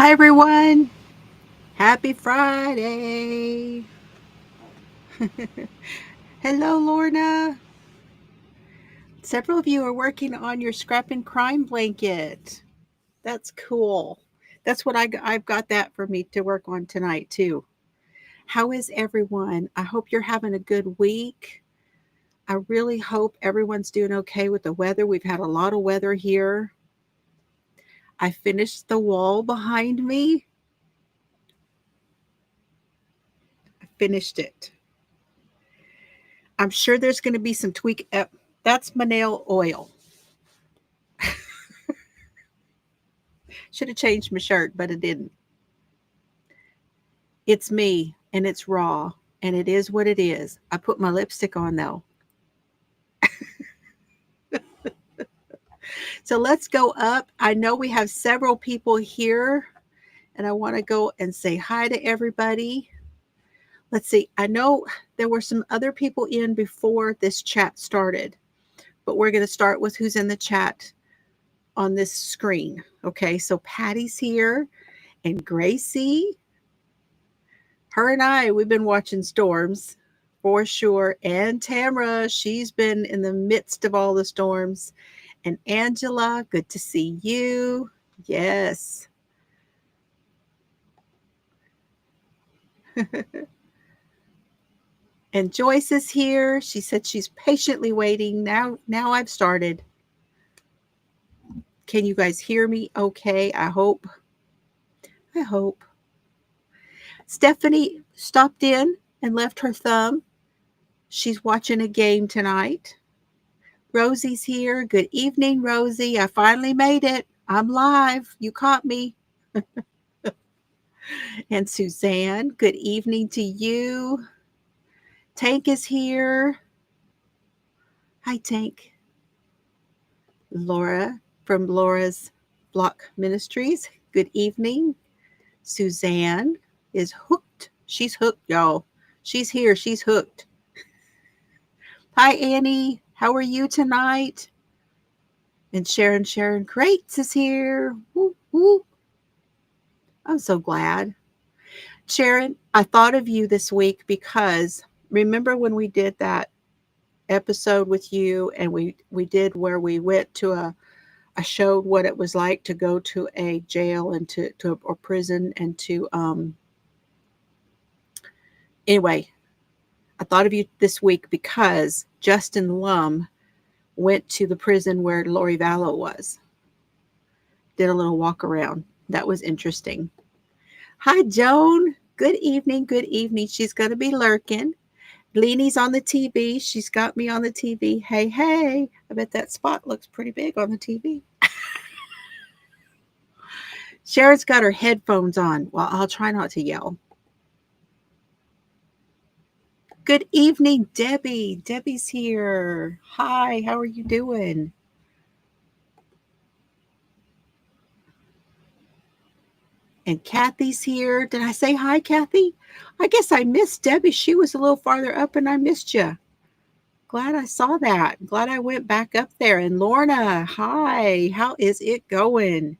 Hi, everyone. Happy Friday. Hello, Lorna. Several of you are working on your scrap and crime blanket. That's cool. That's what I've got that for me to work on tonight, too. How is everyone? I hope you're having a good week. I really hope everyone's doing okay with the weather. We've had a lot of weather here. I finished the wall behind me. I finished it. I'm sure there's going to be some tweak. That's my nail oil. Should have changed my shirt, but it didn't. It's me and it's raw and it is what it is. I put my lipstick on though. So let's go up. I know we have several people here and I want to go and say hi to everybody. Let's see. I know there were some other people in before this chat started, but we're going to start with who's in the chat on this screen. Okay, so Patty's here and Gracie. Her and we've been watching storms for sure. And Tamara, she's been in the midst of all the storms. And Angela, good to see you. Yes. And Joyce is here. She said she's patiently waiting. Now I've started. Can you guys hear me okay? I hope. Stephanie stopped in and left her thumb. She's watching a game tonight. Rosie's here. Good evening, Rosie. I finally made it. I'm live. You caught me. And Suzanne, good evening to you. Tank is here. Hi, Tank. Laura from Laura's Block Ministries. Good evening. Suzanne is hooked. She's hooked, y'all. She's here. She's hooked. Hi, Annie. How are you tonight? And Sharon Crates is here. Woo, woo. I'm so glad. Sharon, I thought of you this week because remember when we did that episode with you and we did where we went to I showed what it was like to go to a jail and to a prison and to anyway, I thought of you this week because Justin Lum went to the prison where Lori Vallow was. Did a little walk around. That was interesting. Hi, Joan. Good evening. Good evening. She's going to be lurking. Leanie's on the TV. She's got me on the TV. Hey, hey. I bet that spot looks pretty big on the TV. Sharon's got her headphones on. Well, I'll try not to yell. Good evening, Debbie. Debbie's here. Hi, how are you doing? And Kathy's here. Did I say hi, Kathy? I guess I missed Debbie. She was a little farther up and I missed you. Glad I saw that. Glad I went back up there. And Lorna, hi. How is it going?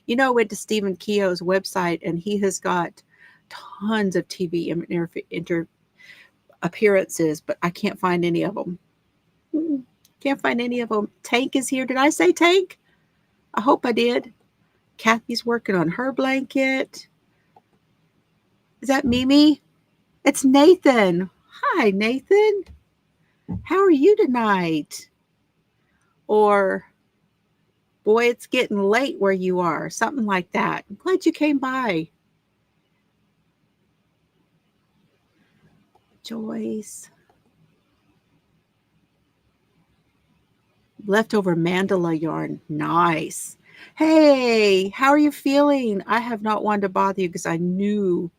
You know, I went to Stephen Keogh's website and he has got tons of TV appearances, but I can't find any of them. Can't find any of them. Tank is here. Did I say Tank? I hope I did. Kathy's working on her blanket. Is that Mimi? It's Nathan. Hi, Nathan. How are you tonight? Or, boy, it's getting late where you are. Something like that. I'm glad you came by. Joyce. Leftover mandala yarn. Nice. Hey, how are you feeling? I have not wanted to bother you because I knew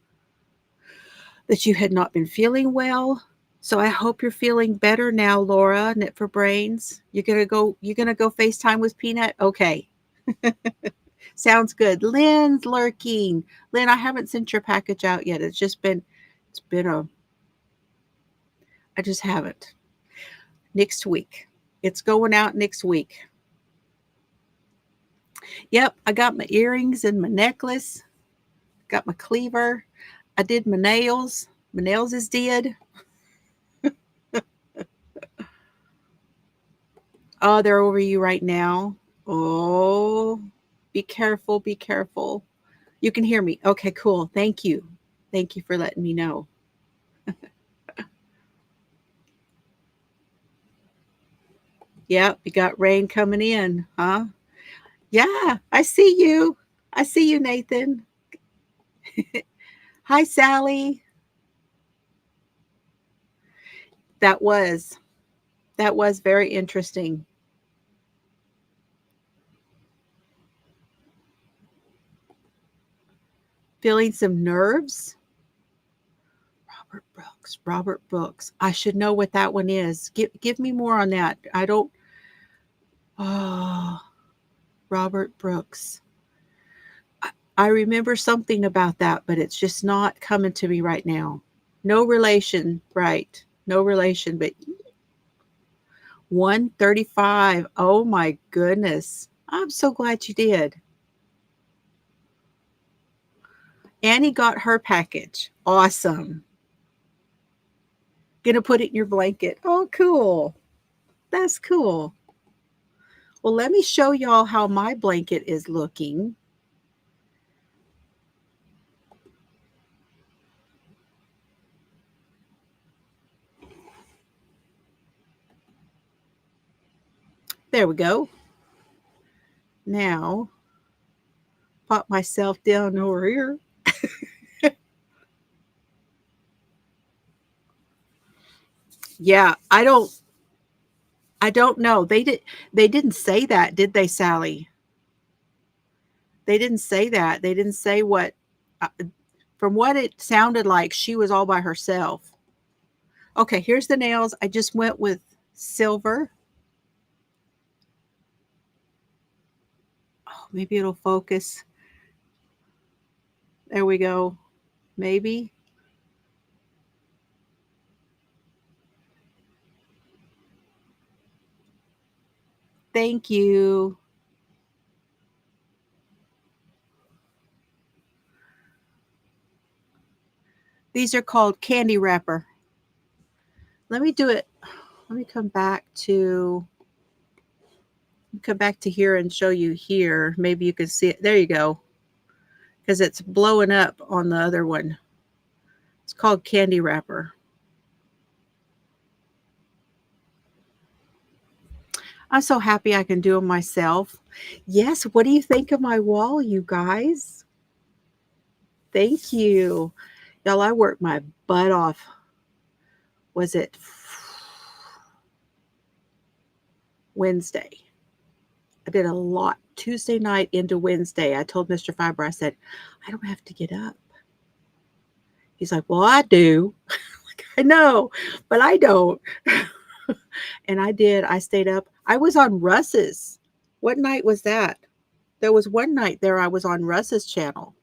that you had not been feeling well. So I hope you're feeling better now, Laura. Knit for Brains. You're gonna go FaceTime with Peanut? Okay. Sounds good. Lynn's lurking. Lynn, I haven't sent your package out yet. I just haven't. Next week. It's going out next week. Yep, I got my earrings and my necklace. Got my cleaver. I did my nails. My nails is did. Oh, they're over you right now. Oh, be careful. Be careful. You can hear me. Okay, cool. Thank you. Thank you for letting me know. Yep, you got rain coming in, huh? Yeah, I see you. I see you, Nathan. Hi, Sally. That was that was very interesting. Feeling some nerves. Robert Brooks. Robert Brooks. I should know what that one is. Give me more on that. I don't. Oh, Robert Brooks. I remember something about that, but it's just not coming to me right now. No relation, right? No relation, but 135. Oh my goodness. I'm so glad you did. Annie got her package. Awesome. Gonna put it in your blanket. Oh, cool. That's cool. Well, let me show y'all how my blanket is looking. There we go. Now, pop myself down over here. Yeah, I don't know. They didn't say that, did they, Sally? They didn't say that. They didn't say what uh, from what it sounded like she was all by herself. Okay, here's the nails. I just went with silver. Oh, maybe it'll focus. There we go. Maybe. Thank you. These are called candy wrapper. Let me do it. Let me come back to here and show you here. Maybe you can see it. There you go. Because it's blowing up on the other one. It's called candy wrapper. I'm so happy I can do them myself. Yes, what do you think of my wall, you guys? Thank you. Y'all, I worked my butt off. Was it Wednesday? I did a lot. Tuesday night into Wednesday, I told Mr. Fiber, I said, I don't have to get up. He's like, well, I do. Like, I know, but I don't. And I did. I stayed up. I was on Russ's. What night was that? There was one night there I was on Russ's channel.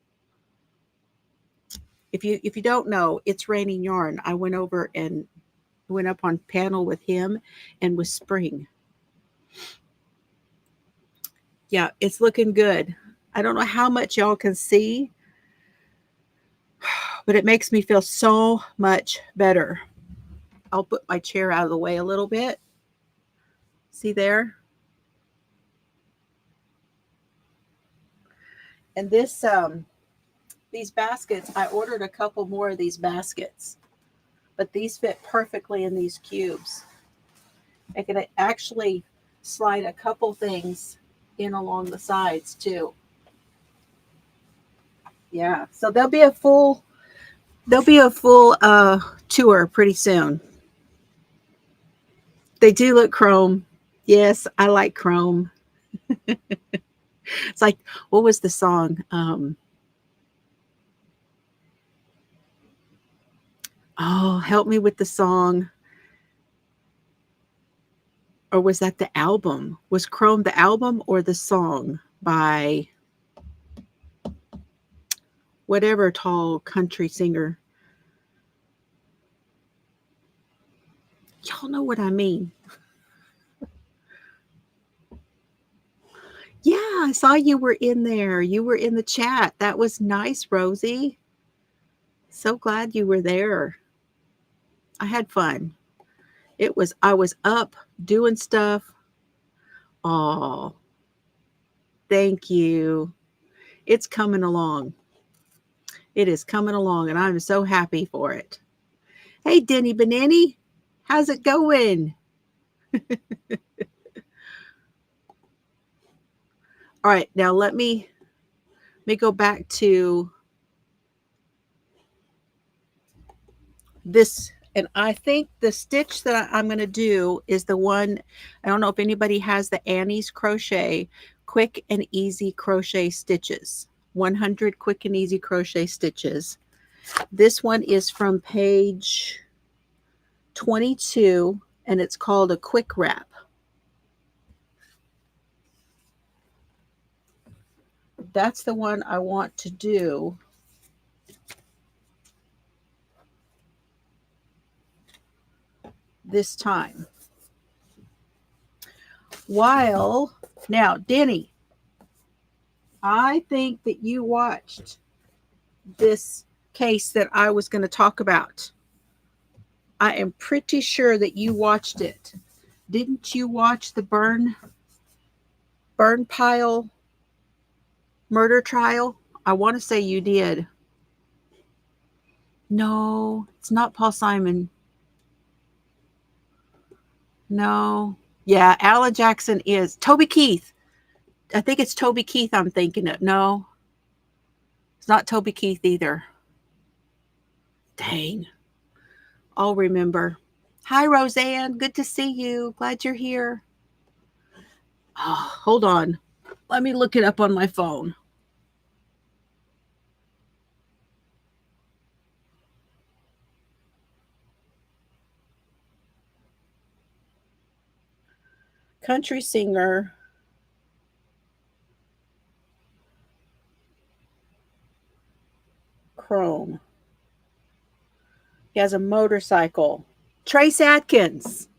If you don't know, it's Raining Yarn. I went over and went up on panel with him and with Spring. Yeah, it's looking good. I don't know how much y'all can see, but it makes me feel so much better. I'll put my chair out of the way a little bit. See there? And these baskets, I ordered a couple more of these baskets, but these fit perfectly in these cubes. I can actually slide a couple things in along the sides too. Yeah, so there'll be a full tour pretty soon. They do look chrome. Yes, I like chrome. It's like, what was the song? Oh, help me with the song. Or was that the album? Was Chrome the album or the song by whatever tall country singer? Y'all know what I mean. Yeah, I saw you were in there. You were in the chat. That was nice, Rosie. So glad you were there. I had fun. I was up doing stuff. Oh, thank you. It's coming along. It is coming along, and I'm so happy for it. Hey, Denny Banani, how's it going? All right, now let me go back to this. And I think the stitch that I'm going to do is the one, I don't know if anybody has the Annie's Crochet Quick and Easy Crochet Stitches. 100 Quick and Easy Crochet Stitches. This one is from page 22, and it's called a Quick Wrap. That's the one I want to do. This time. Now, Denny, I think that you watched this case that I was going to talk about. I am pretty sure that you watched it. Didn't you watch the burn pile murder trial? I want to say you did. No, it's not Paul Simon. No. Yeah, Alan Jackson is. Toby Keith. I think it's Toby Keith I'm thinking of. No. It's not Toby Keith either. Dang. I'll remember. Hi, Roseanne. Good to see you. Glad you're here. Oh, hold on. Let me look it up on my phone. Country singer. Chrome. He has a motorcycle. Trace Adkins.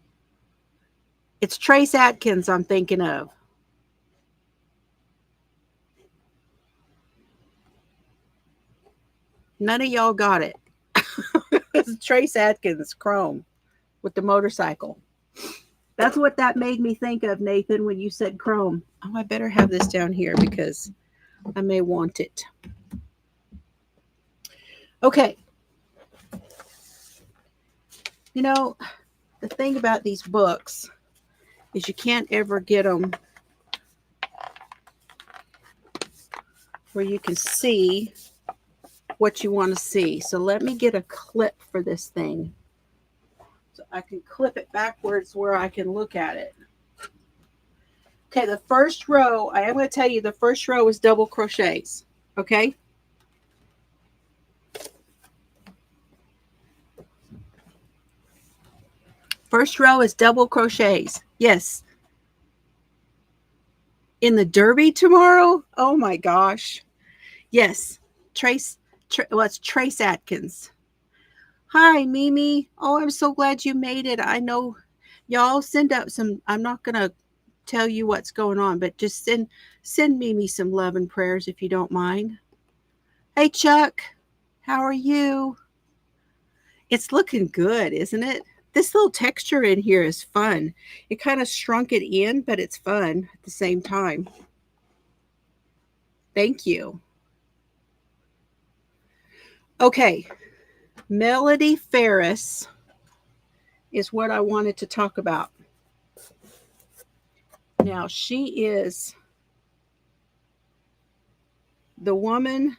It's Trace Adkins I'm thinking of. None of y'all got it. It's Trace Adkins, Chrome, with the motorcycle. That's what that made me think of, Nathan, when you said Chrome. Oh, I better have this down here because I may want it. Okay. You know, the thing about these books is you can't ever get them where you can see what you want to see. So let me get a clip for this thing. So I can clip it backwards where I can look at it. Okay, the first row, I am going to tell you the first row is double crochets. Okay? First row is double crochets. Yes. In the Derby tomorrow? Oh my gosh. Yes. It's Trace Adkins. Hi, Mimi. Oh, I'm so glad you made it. I know y'all send up some, I'm not going to tell you what's going on, but just send Mimi some love and prayers if you don't mind. Hey, Chuck. How are you? It's looking good, isn't it? This little texture in here is fun. It kind of shrunk it in, but it's fun at the same time. Thank you. Okay. Melody Farris is what I wanted to talk about. Now, she is the woman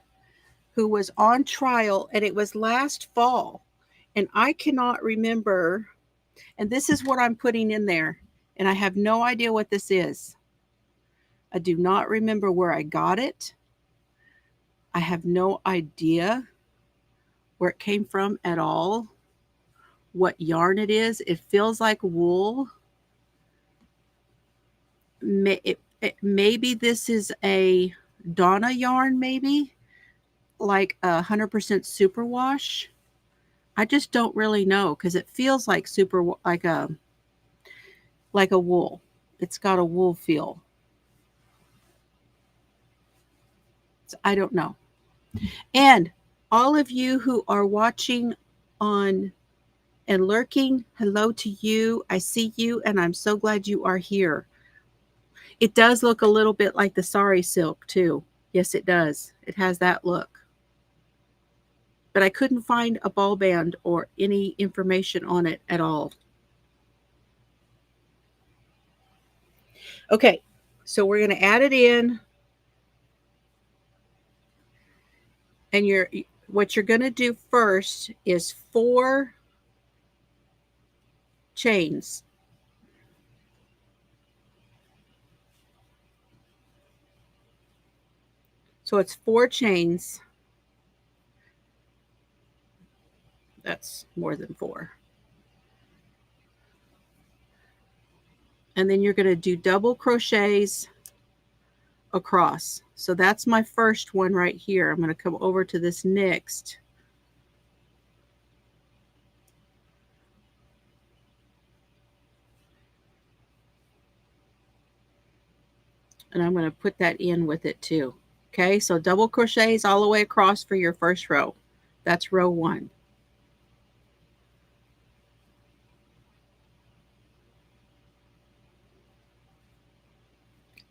who was on trial, and it was last fall. And I cannot remember, and this is what I'm putting in there, and I have no idea what this is. I do not remember where I got it. I have no idea where it came from at all, what yarn it is. It feels like wool. Maybe this is a Donna yarn, maybe like 100% superwash. I just don't really know because it feels like like a wool. It's got a wool feel. So I don't know. And all of you who are watching on and lurking, hello to you. I see you, and I'm so glad you are here. It does look a little bit like the sari silk too. Yes, it does. It has that look. But I couldn't find a ball band or any information on it at all. Okay, so we're going to add it in. And what you're going to do first is 4 chains. So it's 4 chains. That's more than 4. And then you're going to do double crochets across. So that's my first one right here. I'm going to come over to this next. And I'm going to put that in with it too. Okay, so double crochets all the way across for your first row. That's row 1.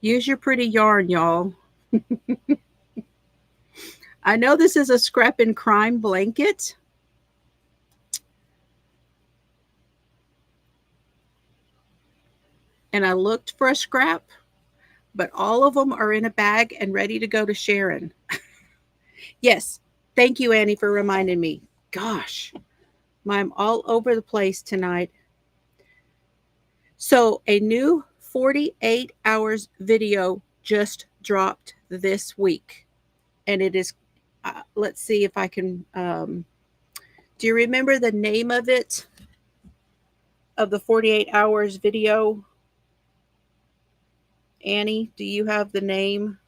Use your pretty yarn, y'all. I know this is a scrap and crime blanket. And I looked for a scrap, but all of them are in a bag and ready to go to Sharon. Yes, thank you, Annie, for reminding me. Gosh, I'm all over the place tonight. So a new 48 hours video just dropped this week. And it is, let's see if I can, do you remember the name of it? Of the 48 hours video? Annie, do you have the name?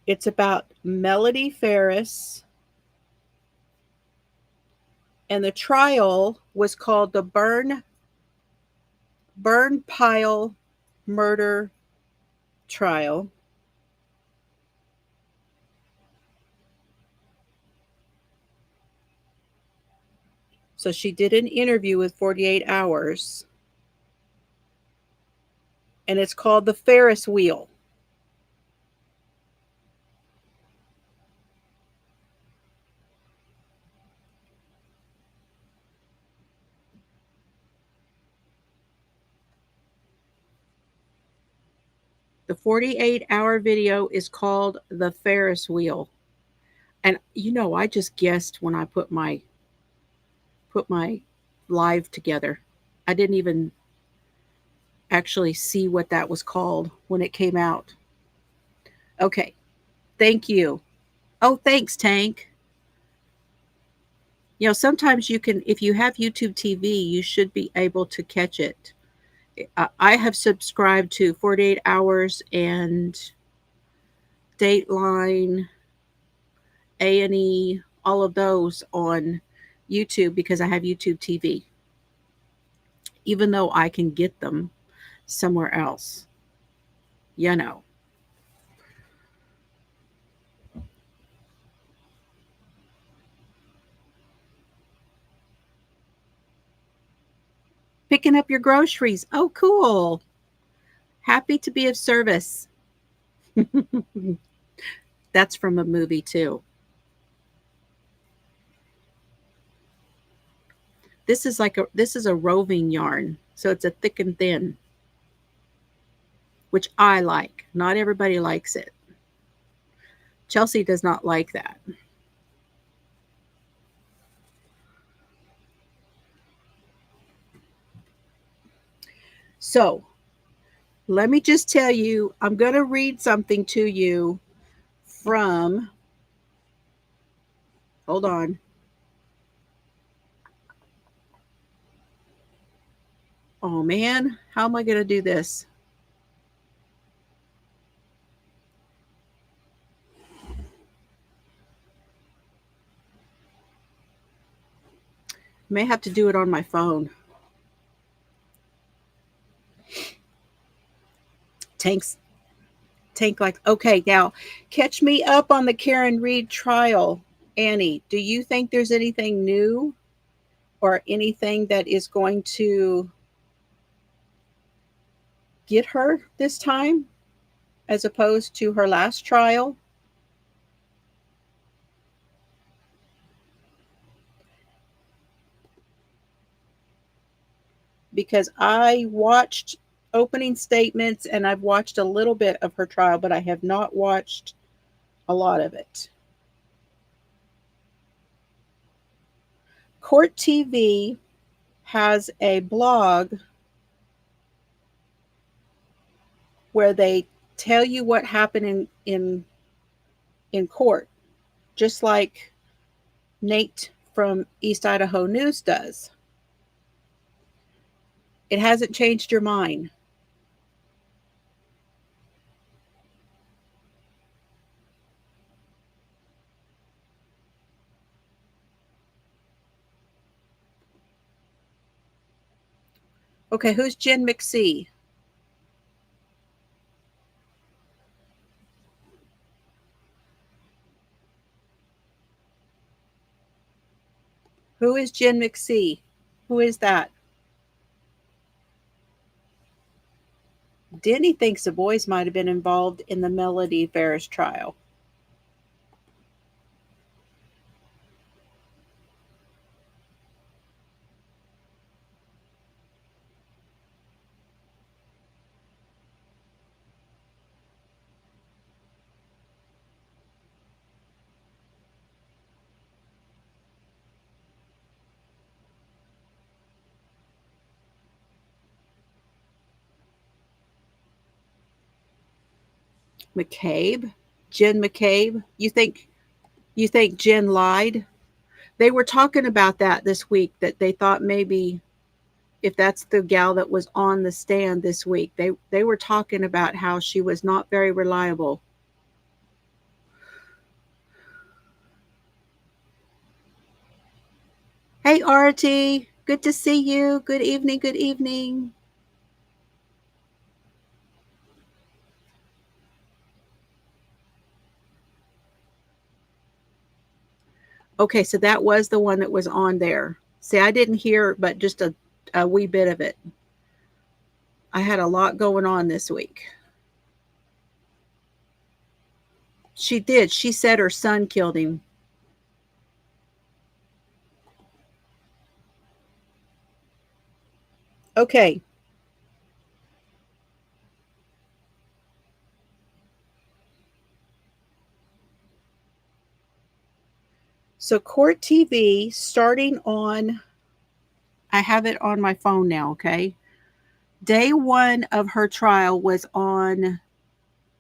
It's about Melody Farris. And the trial was called the Burn Pile Murder Trial. So she did an interview with 48 Hours. And it's called the Ferris Wheel. The 48-hour video is called the Ferris Wheel. And I just guessed when I put my live together. I didn't even actually see what that was called when it came out. Okay. Thank you. Oh, thanks, Tank. Sometimes you can, if you have YouTube TV, you should be able to catch it. I have subscribed to 48 Hours and Dateline, A&E, all of those on YouTube because I have YouTube TV, even though I can get them somewhere else. Picking up your groceries. Oh, cool. Happy to be of service. That's from a movie too. This is a roving yarn. So it's a thick and thin, which I like. Not everybody likes it. Chelsea does not like that. So let me just tell you, I'm going to read something to you from, hold on. Oh man, how am I going to do this? May have to do it on my phone. Tanks Tank like, okay, now catch me up on the Karen Reed trial. Annie, do you think there's anything new or anything that is going to get her this time as opposed to her last trial? Because I watched opening statements and I've watched a little bit of her trial, but I have not watched a lot of it. Court TV has a blog where they tell you what happened in court, just like Nate from East Idaho News does. It hasn't changed your mind. Okay, who's Jen McSee? Who is Jen McSee? Who is that? Denny thinks the boys might have been involved in the Melody Farris trial. McCabe? Jen McCabe? You think Jen lied? They were talking about that this week, that they thought maybe if that's the gal that was on the stand this week, they were talking about how she was not very reliable. Hey, Artie, good to see you. Good evening, good evening. Okay, so that was the one that was on there. See, I didn't hear but just a wee bit of it. I had a lot going on this week. She did. She said her son killed him. Okay. So Court TV starting on, I have it on my phone now, okay? Day one of her trial was on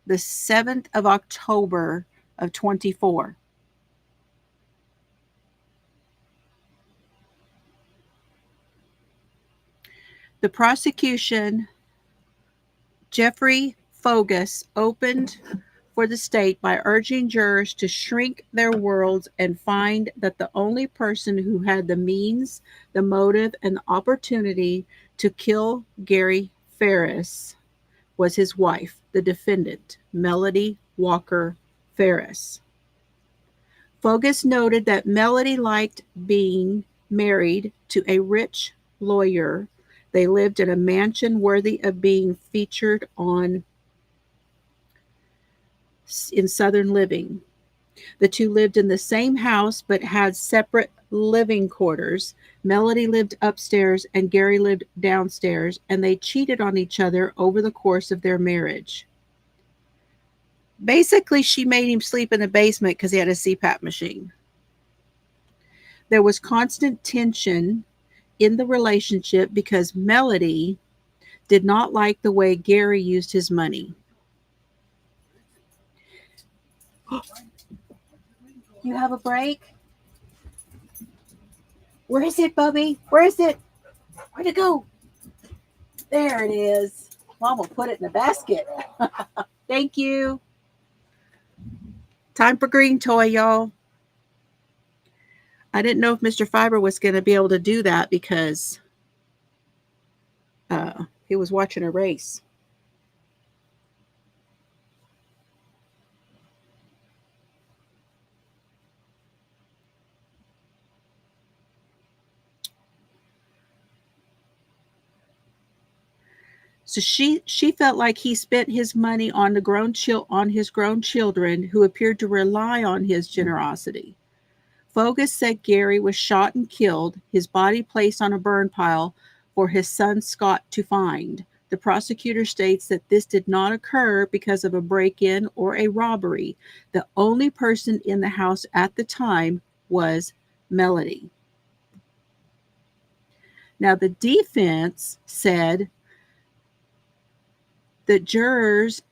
the 7th of October of 24. The prosecution, Jeffrey Fogus, opened for the state by urging jurors to shrink their worlds and find that the only person who had the means, the motive, and the opportunity to kill Gary Farris was his wife, the defendant, Melody Walker Farris. Fogus noted that Melody liked being married to a rich lawyer. They lived in a mansion worthy of being featured on in Southern Living. The two lived in the same house but had separate living quarters. Melody lived upstairs and Gary lived downstairs, and they cheated on each other over the course of their marriage. Basically, she made him sleep in the basement because he had a CPAP machine. There was constant tension in the relationship because Melody did not like the way Gary used his money. You have a break? Where is it, Bubby? Where is it? Where'd it go? There it is. Mom will put it in the basket. Thank you. Time for green toy, y'all. I didn't know if Mr. Fiber was going to be able to do that because he was watching a race. So she felt like he spent his money on his grown children who appeared to rely on his generosity. Fogus said Gary was shot and killed, his body placed on a burn pile for his son Scott to find. The prosecutor states that this did not occur because of a break-in or a robbery. The only person in the house at the time was Melody. Now, the defense said that jurors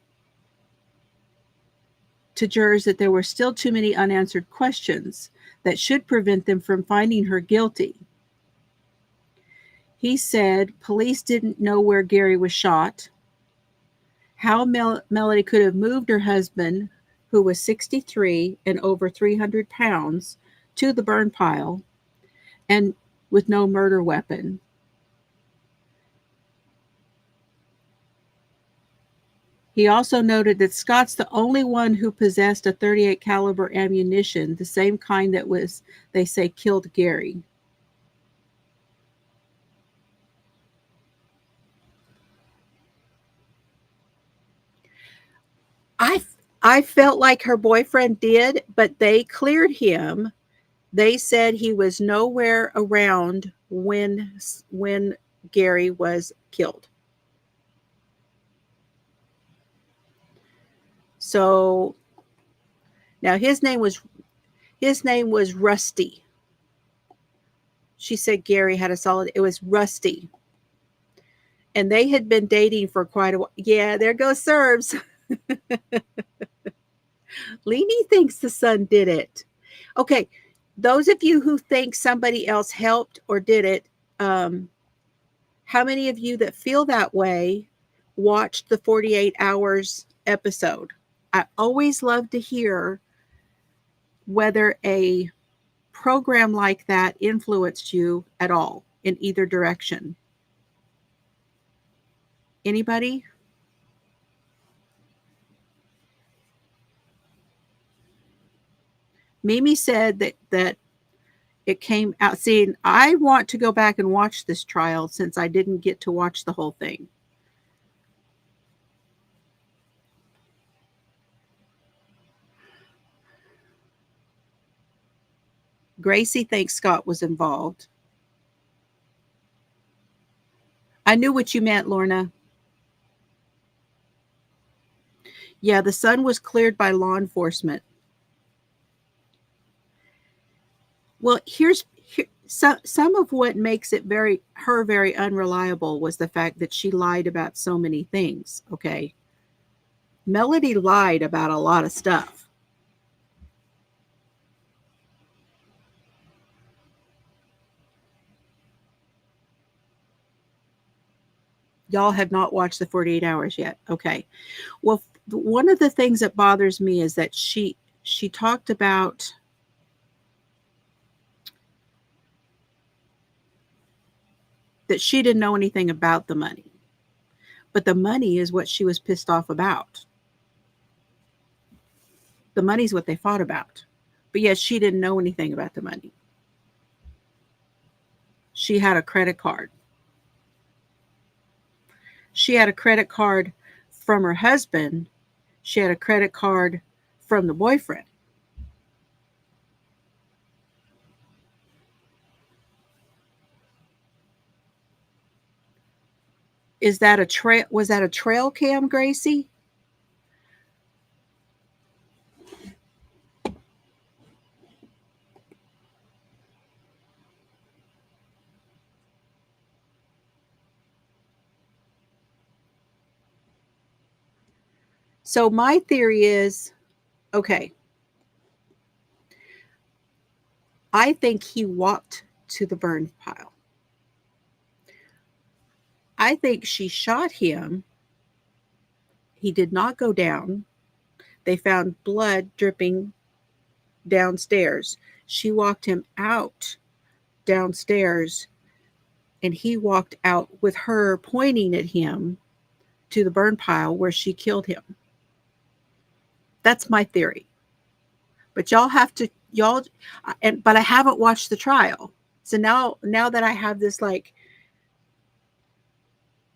that there were still too many unanswered questions that should prevent them from finding her guilty. He said police didn't know where Gary was shot, how Melody could have moved her husband, who was 63 and over 300 pounds, to the burn pile, and with no murder weapon. He also noted that Scott's the only one who possessed a .38 caliber ammunition, the same kind that was, they say, killed Gary. I felt like her boyfriend did, but they cleared him. They said he was nowhere around when Gary was killed. So now his name was Rusty. She said Gary had a solid, it was Rusty. And they had been dating for quite a while. Yeah, there goes Serbs. Leanie thinks the son did it. Okay, those of you who think somebody else helped or did it, how many of you that feel that way watched the 48 Hours episode? I always love to hear whether a program like that influenced you at all in either direction. Anybody? Mimi said that it came out. See, I want to go back and watch this trial since I didn't get to watch the whole thing. Gracie thinks Scott was involved. I knew what you meant, Lorna. Yeah, the son was cleared by law enforcement. Well, some of what makes it very unreliable was the fact that she lied about so many things. Okay, Melody lied about a lot of stuff. Y'all have not watched the 48 Hours yet. Okay, well, one of the things that bothers me is that she talked about that she didn't know anything about the money. But the money is what she was pissed off about. The money's what they fought about. But yet she didn't know anything about the money. She had a credit card. She had a credit card from her husband. She had a credit card from the boyfriend. Was that a trail cam, Gracie? So my theory is, okay, I think he walked to the burn pile. I think she shot him. He did not go down. They found blood dripping downstairs. She walked him out downstairs, and he walked out with her pointing at him to the burn pile where she killed him. That's my theory. But but I haven't watched the trial. So now that I have this like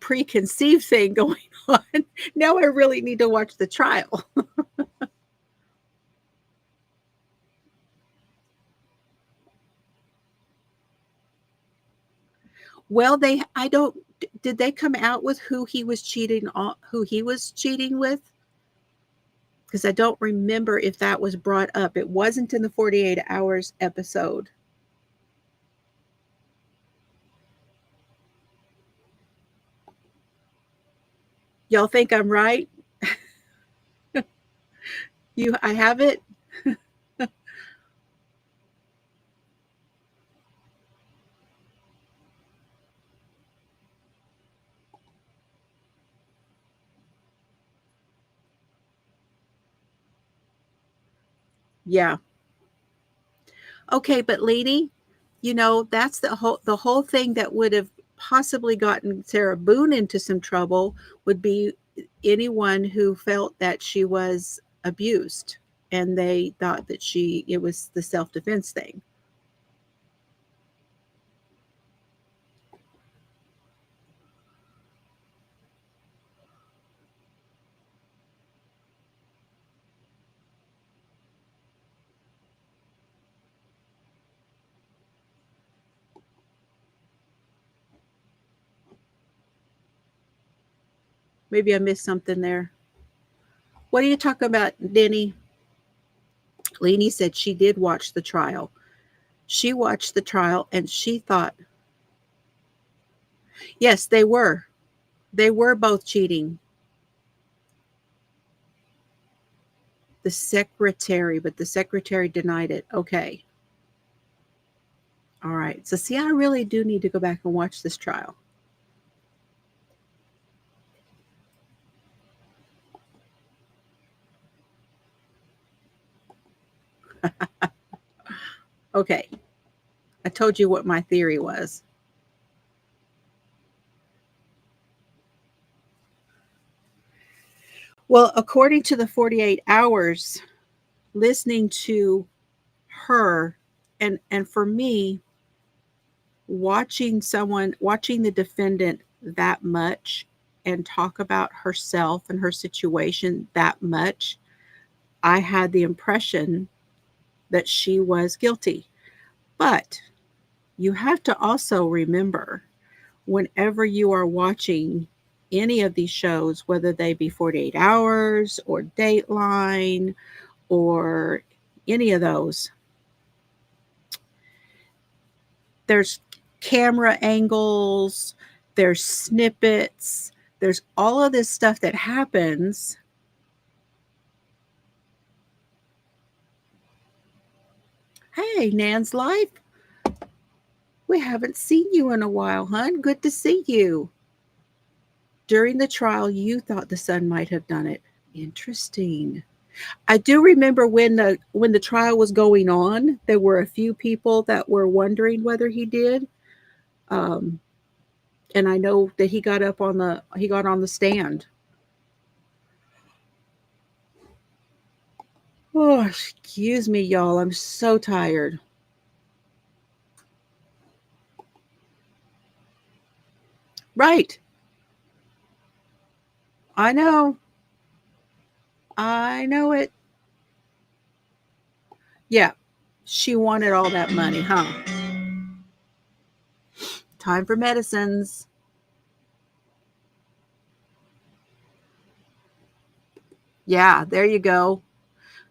preconceived thing going on. Now I really need to watch the trial. Well, I don't, did they come out with who he was cheating on, who he was cheating with? Because I don't remember if that was brought up. It wasn't in the 48 Hours episode. Y'all think I'm right? I have it? Yeah. Okay, but lady, that's the whole thing that would have possibly gotten Sarah Boone into some trouble would be anyone who felt that she was abused and they thought that it was the self-defense thing. Maybe I missed something there. What are you talking about, Denny? Lainey said she did watch the trial. She watched the trial and she thought, yes, they were. They were both cheating. But the secretary denied it. Okay. All right. So, see, I really do need to go back and watch this trial. Okay. I told you what my theory was. Well, according to the 48 Hours, listening to her, and for me, watching the defendant that much and talk about herself and her situation that much, I had the impression that she was guilty. But you have to also remember, whenever you are watching any of these shows, whether they be 48 Hours or Dateline or any of those, there's camera angles, there's snippets, there's all of this stuff that happens. Hey, Nan's Life, we haven't seen you in a while, hon. Good to see you. During the trial, you thought the son might have done it. Interesting. I do remember when the trial was going on, there were a few people that were wondering whether he did. Um, and I know that he got on the stand. Oh, excuse me, y'all. I'm so tired. Right. I know. I know it. Yeah. She wanted all that money, huh? Time for medicines. Yeah, there you go.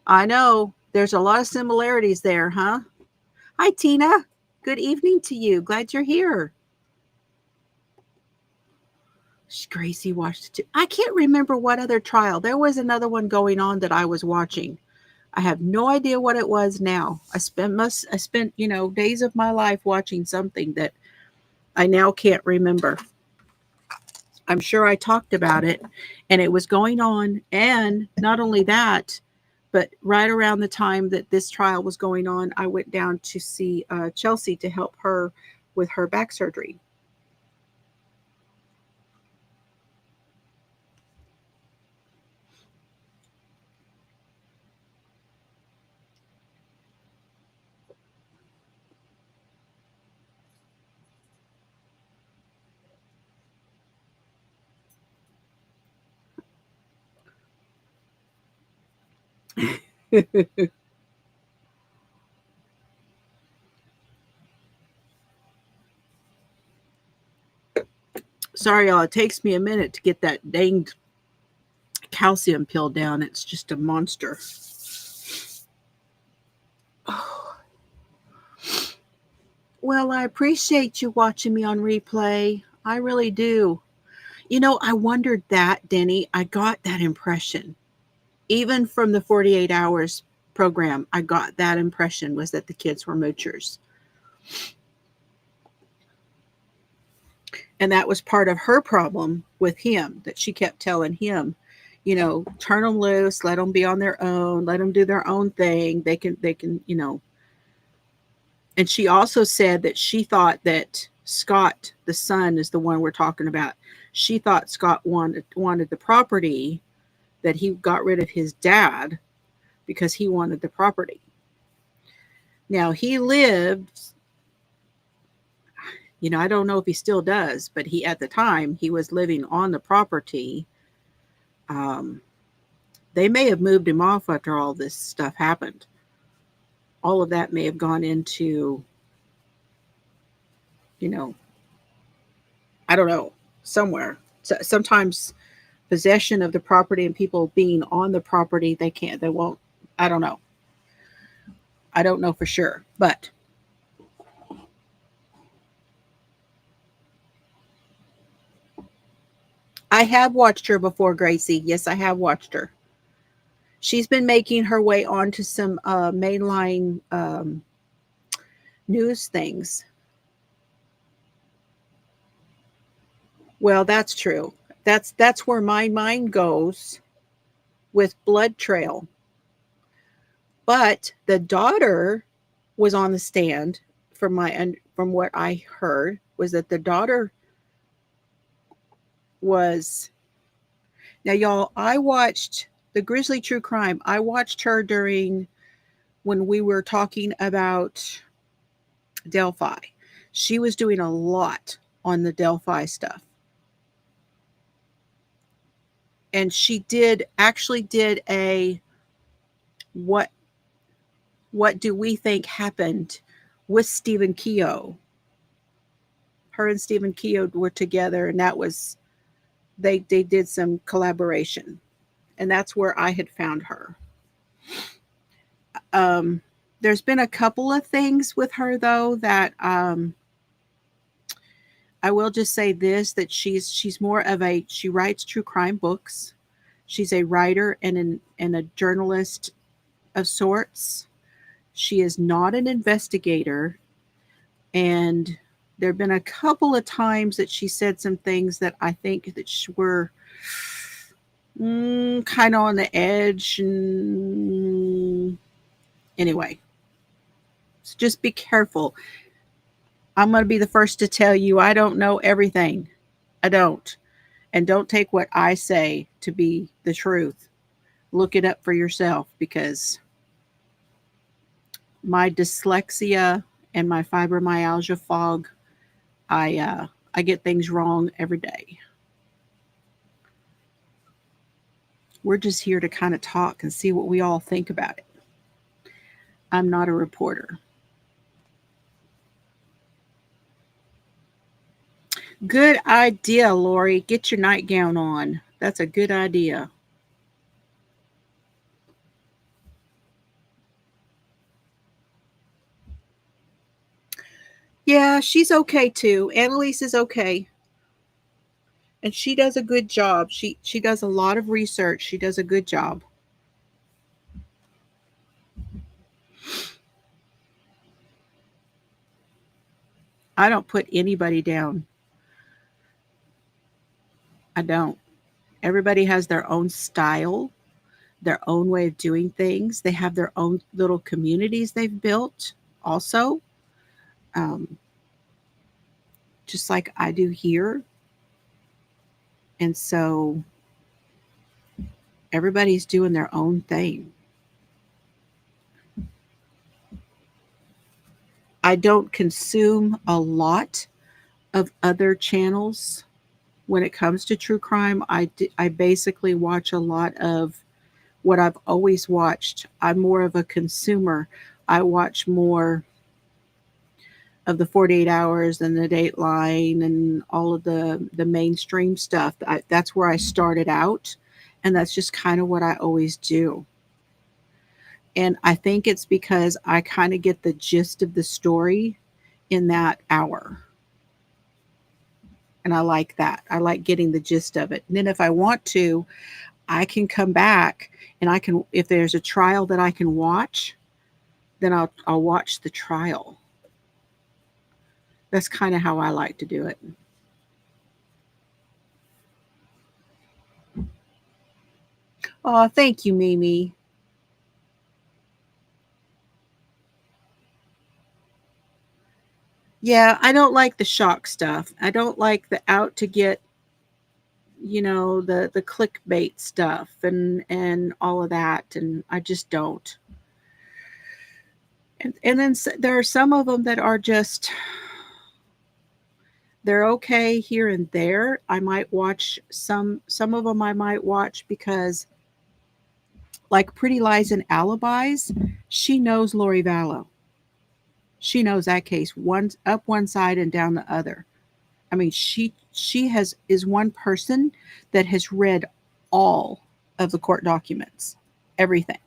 I know. There's a lot of similarities there, huh? Hi, Tina. Good evening to you. Glad you're here. Gracie watched it too. I can't remember what other trial. There was another one going on that I was watching. I have no idea what it was now. I spent, days of my life watching something that I now can't remember. I'm sure I talked about it and it was going on. And not only that, but right around the time that this trial was going on, I went down to see Chelsea to help her with her back surgery. Sorry, y'all. It takes me a minute to get that dang calcium pill down. It's just a monster. Oh, well, I appreciate you watching me on replay. I really do. I wondered that, Denny. I got that impression. Even from the 48 hours program, I got that impression was that the kids were moochers. And that was part of her problem with him, that she kept telling him, turn them loose, let them be on their own, let them do their own thing. They can, And she also said that she thought that Scott, the son, is the one we're talking about. She thought Scott wanted the property, that he got rid of his dad because he wanted the property. Now, he lived, I don't know if he still does, but at the time, he was living on the property. They may have moved him off after all this stuff happened. All of that may have gone into, I don't know, somewhere. So sometimes possession of the property and people being on the property, they won't, I don't know. I don't know for sure, but I have watched her before, Gracie. Yes, I have watched her. She's been making her way onto some mainline news things. Well, that's true. That's where my mind goes with Blood Trail. But the daughter was on the stand. From what I heard, was that the daughter was. Now, y'all, I watched the Grizzly True Crime. I watched her when we were talking about Delphi. She was doing a lot on the Delphi stuff. And she actually did a what do we think happened with Stephen Keogh. Her and Stephen Keogh were together, and that was they did some collaboration, and that's where I had found her. There's been a couple of things with her, though, that I will just say this, that she's more of she writes true crime books. She's a writer and a journalist of sorts. She is not an investigator. And there have been a couple of times that she said some things that I think that were kind of on the edge. Anyway, so just be careful. I'm going to be the first to tell you I don't know everything. I don't. And don't take what I say to be the truth. Look it up for yourself, because my dyslexia and my fibromyalgia fog, I get things wrong every day. We're just here to kind of talk and see what we all think about it. I'm not a reporter. Good idea, Lori. Get your nightgown on. That's a good idea. Yeah, she's okay too. Annalise is okay. And she does a good job. She does a lot of research. She does a good job. I don't put anybody down. I don't. Everybody has their own style, their own way of doing things. They have their own little communities they've built also. Just like I do here. And so everybody's doing their own thing. I don't consume a lot of other channels when it comes to true crime. I basically watch a lot of what I've always watched. I'm more of a consumer. I watch more of the 48 Hours and the Dateline and all of the mainstream stuff. That's where I started out, and that's just kind of what I always do. And I think it's because I kind of get the gist of the story in that hour. And I like that. I like getting the gist of it. And then if I want to, I can come back and I can, if there's a trial that I can watch, then I'll watch the trial. That's kind of how I like to do it. Oh, thank you, Mimi. Yeah, I don't like the shock stuff. I don't like the out to get, the clickbait stuff and all of that, and I just don't. And then there are some of them that are just, they're okay here and there. I might watch some of them I might watch because, like Pretty Lies and Alibis, she knows Lori Vallow. She knows that case one side and down the other. I mean, is one person that has read all of the court documents, everything.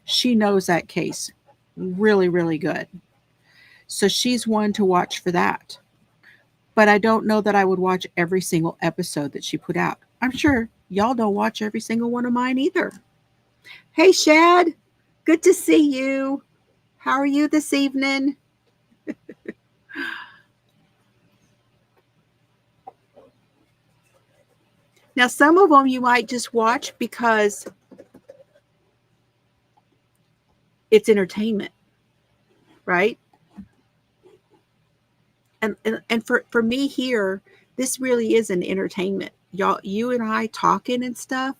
She knows that case really, really good. So she's one to watch for that. But I don't know that I would watch every single episode that she put out. I'm sure y'all don't watch every single one of mine either. Hey, Shad, good to see you. How are you this evening? Now, some of them you might just watch because it's entertainment, right? And for me here, this really is an entertainment. Y'all, you and I talking and stuff,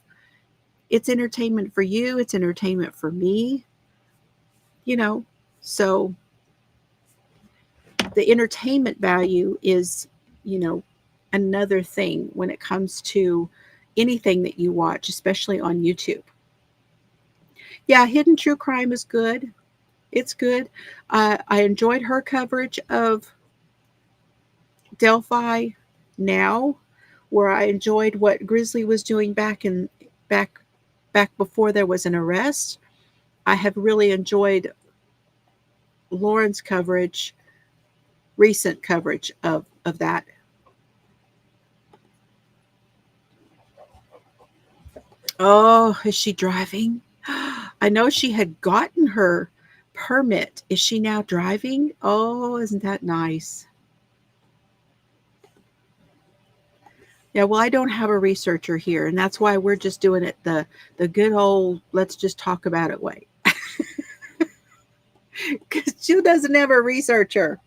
it's entertainment for you, it's entertainment for me, so the entertainment value is, another thing when it comes to anything that you watch, especially on YouTube. Yeah, Hidden True Crime is good. It's good. I enjoyed her coverage of Delphi Now, where I enjoyed what Grizzly was doing back before there was an arrest. I have really enjoyed Lauren's coverage, recent coverage of that. Oh, is she driving? I know she had gotten her permit. Is she now driving? Oh, isn't that nice? Yeah, well, I don't have a researcher here, and that's why we're just doing it the good old let's just talk about it way. Because Jill doesn't have a researcher.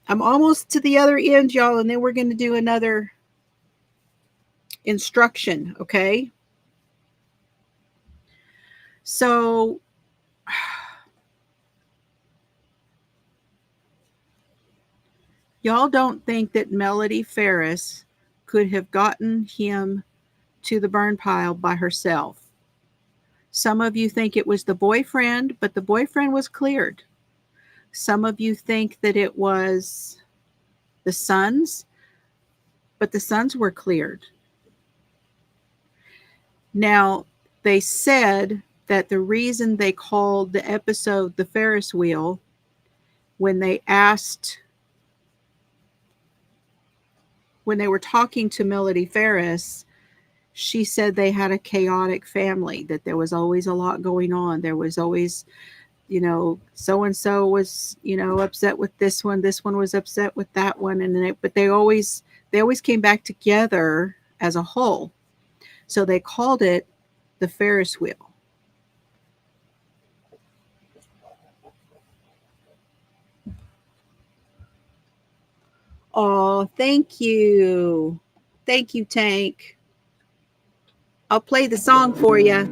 I'm almost to the other end, y'all, and then we're going to do another instruction, okay? So y'all don't think that Melody Farris could have gotten him to the burn pile by herself. Some of you think it was the boyfriend, but the boyfriend was cleared. Some of you think that it was the sons, but the sons were cleared. Now, they said that the reason they called the episode the Ferris wheel, when they were talking to Melody Farris, she said they had a chaotic family, that there was always a lot going on. There was always, so-and-so was, upset with this one was upset with that one. But they always came back together as a whole. So they called it the Ferris wheel. Oh, thank you. Thank you, Tank. I'll play the song for you.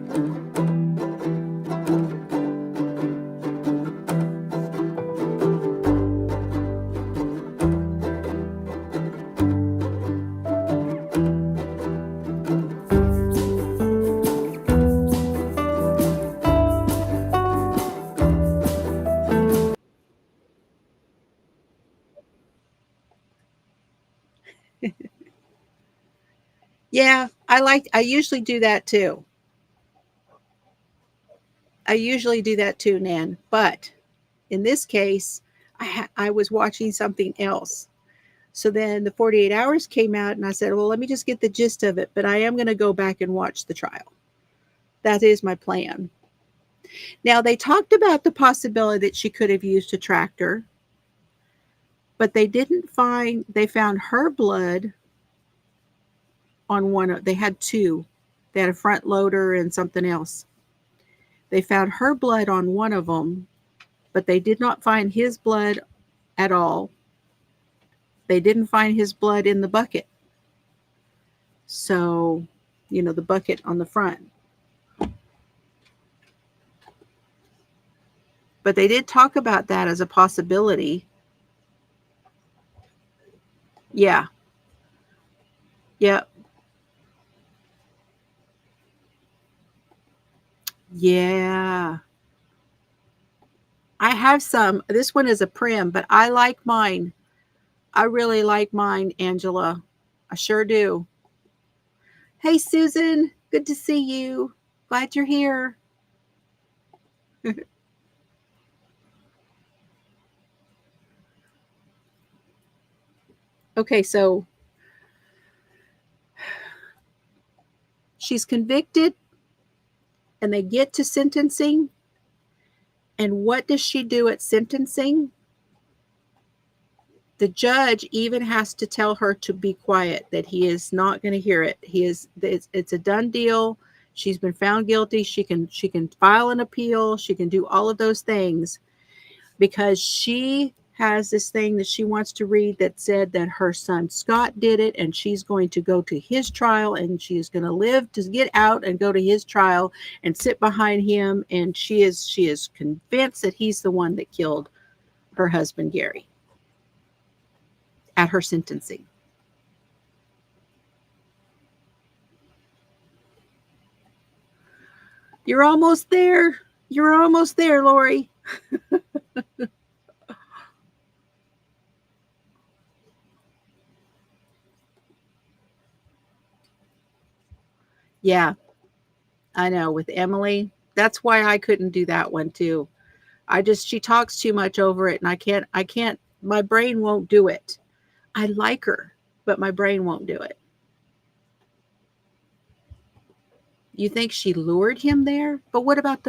Yeah, I usually do that too. I usually do that too, Nan. But in this case, I was watching something else. So then the 48 hours came out, and I said, well, let me just get the gist of it. But I am going to go back and watch the trial. That is my plan. Now, they talked about the possibility that she could have used a tractor, but they found her blood on one. They had two. They had a front loader and something else. They found her blood on one of them, but they did not find his blood at all. They didn't find his blood in the bucket. So, the bucket on the front. But they did talk about that as a possibility. Yeah. Yeah. Yeah. I have some. This one is a prim, but I like mine. I really like mine, Angela. I sure do. Hey, Susan. Good to see you. Glad you're here. Okay, so she's convicted and they get to sentencing. And what does she do at sentencing? The judge even has to tell her to be quiet, that he is not going to hear it. It's a done deal. She's been found guilty. She can file an appeal. She can do all of those things because she has this thing that she wants to read that said that her son Scott did it, and she's going to go to his trial, and she is going to live to get out and go to his trial and sit behind him, and she is convinced that he's the one that killed her husband Gary at her sentencing. You're almost there. You're almost there, Lori. Yeah, I know. With Emily, that's why I couldn't do that one too. She talks too much over it, and I can't, my brain won't do it. I like her, but my brain won't do it. You think she lured him there? But what about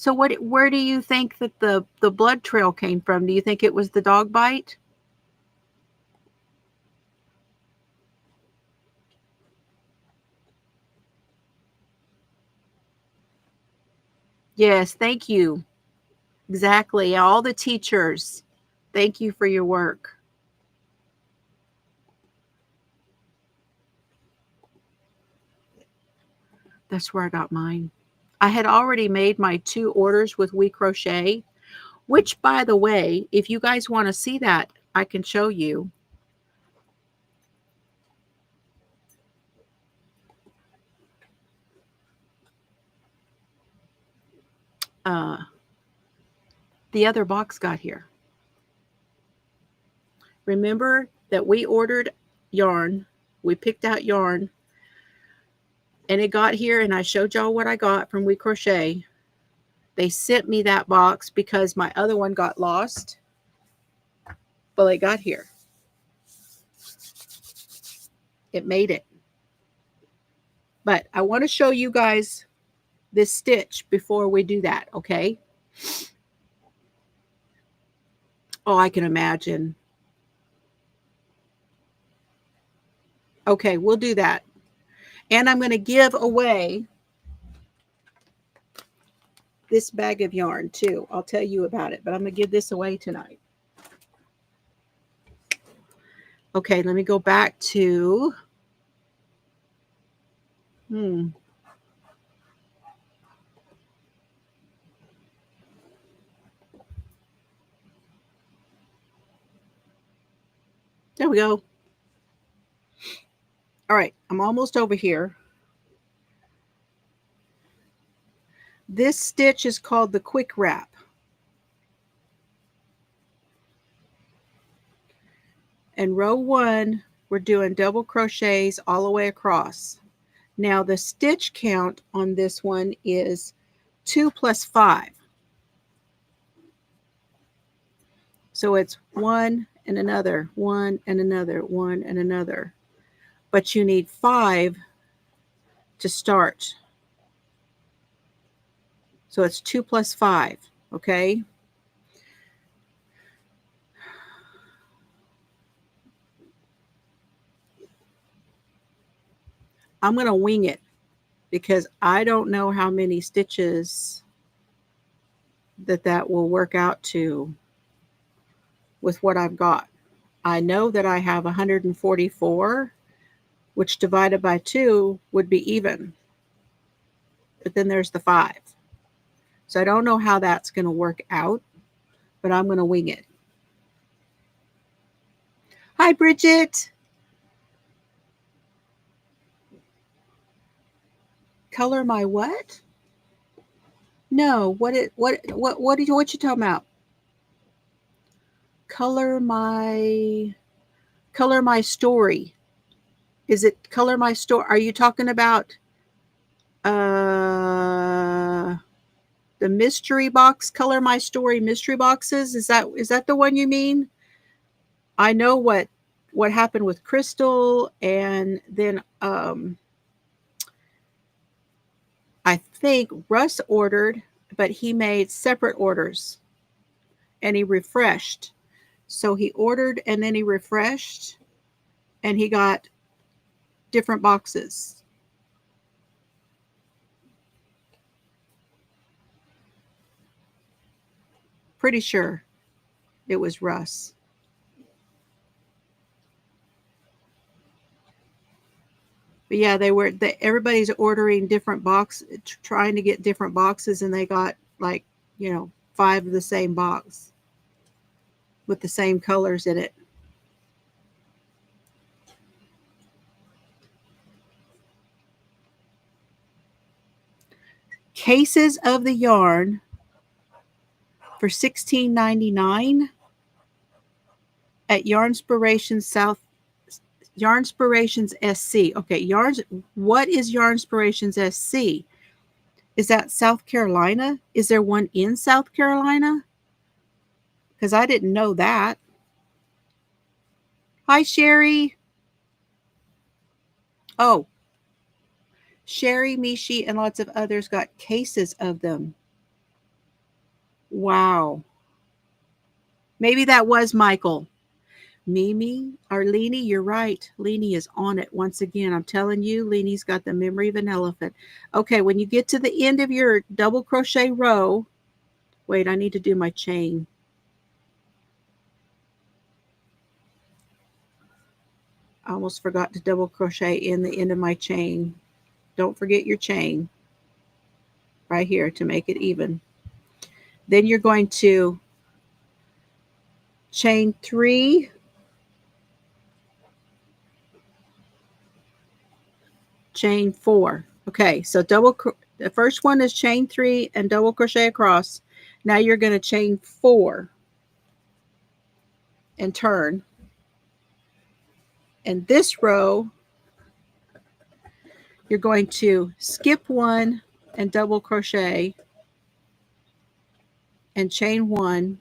where do you think that the blood trail came from? Do you think it was the dog bite? Yes, thank you. Exactly. All the teachers. Thank you for your work. That's where I got mine. I had already made my 2 orders with We Crochet, which, by the way, if you guys want to see that, I can show you. Uh, the other box got here. Remember that we ordered yarn. We picked out yarn, and it got here, and I showed y'all what I got from We Crochet. They sent me that box because my other one got lost. Well, it got here. It made it. But I want to show you guys this stitch before we do that, okay? Oh, I can imagine. Okay, we'll do that. And I'm going to give away this bag of yarn too. I'll tell you about it, but I'm going to give this away tonight. Okay, let me go back to There we go. All right, I'm almost over here. This stitch is called the quick wrap. And row 1 we're doing double crochets all the way across. Now the stitch count on this one is 2 plus 5. So it's 1 and another, 1 and another, 1 and another. But you need 5 to start. So it's 2 plus 5, okay? I'm going to wing it because I don't know how many stitches that will work out to with what I've got. I know that I have 144, which divided by 2 would be even. But then there's the 5. So I don't know how that's going to work out, but I'm going to wing it. Hi, Bridget. Color my what? No, what you talking about? Color my story. Is it color my story? Are you talking about the mystery box, color my story mystery boxes? Is that the one you mean? I know what happened with Crystal, and then I think Russ ordered, but he made separate orders and he refreshed. So he ordered and then he refreshed and he got different boxes. Pretty sure it was Russ. But yeah, everybody's ordering different boxes, trying to get different boxes, and they got 5 of the same box with the same colors in it. Cases of the yarn for $16.99 at Yarnspirations SC. Okay, what is Yarnspirations SC? Is that South Carolina? Is there one in South Carolina? Because I didn't know that. Hi, Sherry. Oh, Sherry, Mishi, and lots of others got cases of them. Wow. Maybe that was Michael. Mimi or Leanie, you're right. Leanie is on it once again. I'm telling you, Leanie's got the memory of an elephant. Okay, when you get to the end of your double crochet row, wait, I need to do my chain. I almost forgot to double crochet in the end of my chain. Don't forget your chain right here to make it even. Then you're going to chain 3, chain 4. Okay, so the first one is chain 3 and double crochet across. Now you're going to chain 4 and turn. And this row, you're going to skip 1 and double crochet and chain 1,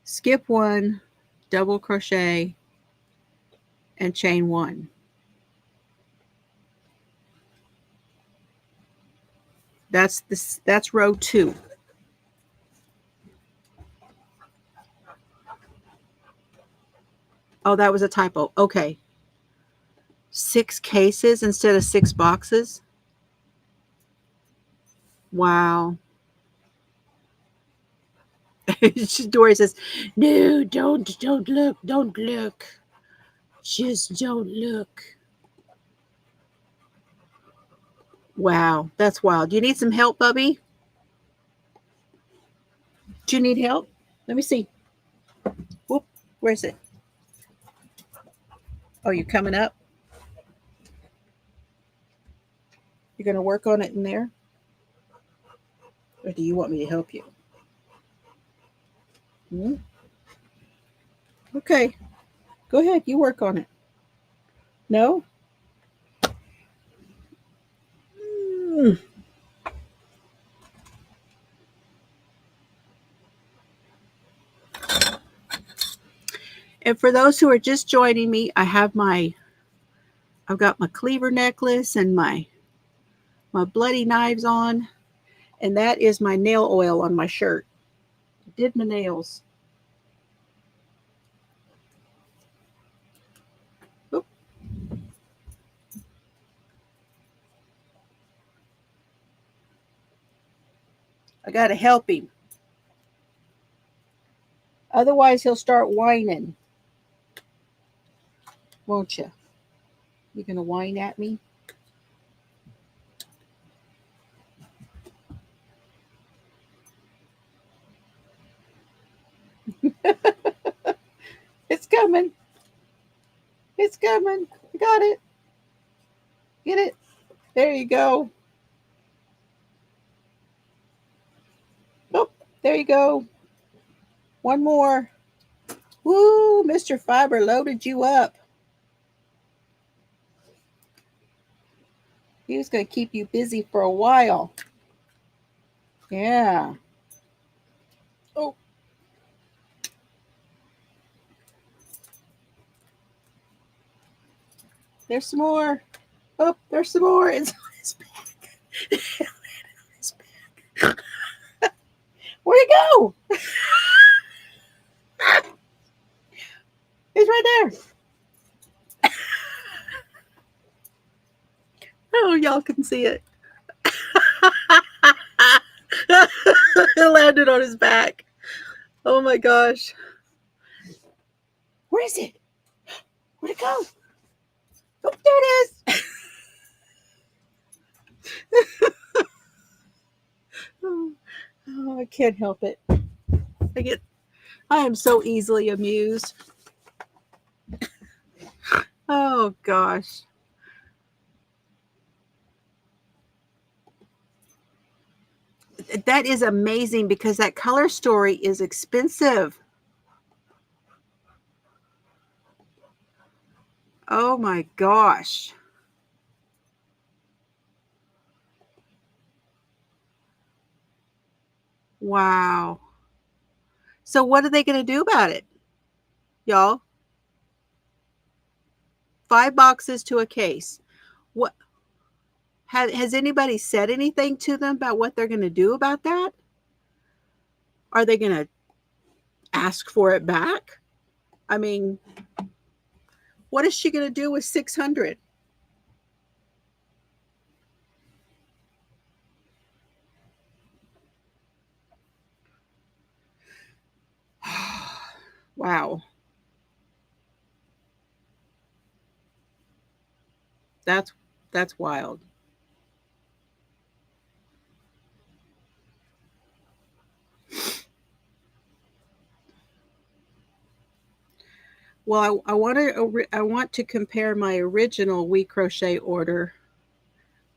skip 1, double crochet and chain 1. That's row 2. Oh, that was a typo. Okay. 6 cases instead of 6 boxes. Wow. Dory says, "No, don't look. Don't look. Just don't look." Wow, that's wild. Do you need some help, Bubby? Do you need help? Let me see. Whoop, where's it? Oh, you're coming up? You're going to work on it in there? Or do you want me to help you? Okay. Go ahead, you work on it. No? Mm. And for those who are just joining me, I've got my cleaver necklace and my bloody knives on, and that is my nail oil on my shirt. I did my nails. Oop. I got to help him. Otherwise, he'll start whining. Won't you? You going to whine at me? It's coming. It's coming. I got it. Get it. There you go. Oh, there you go. One more. Woo, Mr. Fiber loaded you up. He was going to keep you busy for a while. Yeah. Oh. There's some more. Oh, there's some more. It's on his back. His back. Where'd it go? It's right there. Oh, y'all can see it. It landed on his back. Oh my gosh. Where is it? Where'd it go? Oh, there it is. Oh, I can't help it. I am so easily amused. Oh gosh. That is amazing because that color story is expensive. Oh my gosh. Wow. So what are they going to do about it, y'all? 5 boxes to a case. What has anybody said anything to them about what they're going to do about that? Are they going to ask for it back? I mean, what is she going to do with 600? Wow. That's wild. Well, I want to compare my original We Crochet order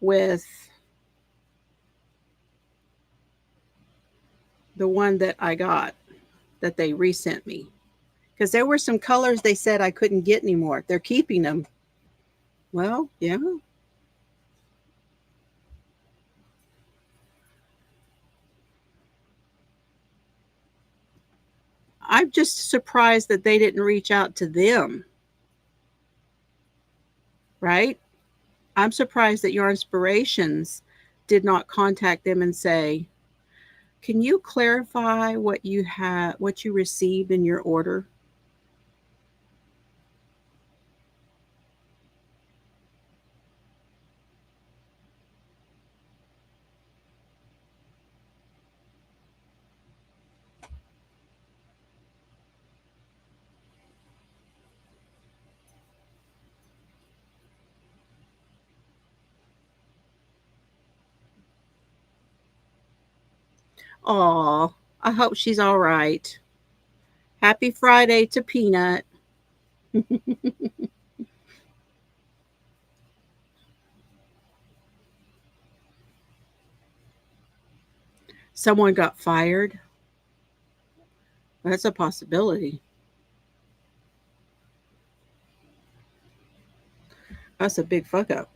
with the one that I got that they resent me. Because there were some colors they said I couldn't get anymore. They're keeping them. Well, yeah. I'm just surprised that they didn't reach out to them. Right? I'm surprised that Your Inspirations did not contact them and say, "Can you clarify what you received in your order?" Aw, I hope she's all right. Happy Friday to Peanut. Someone got fired. That's a possibility. That's a big fuck up.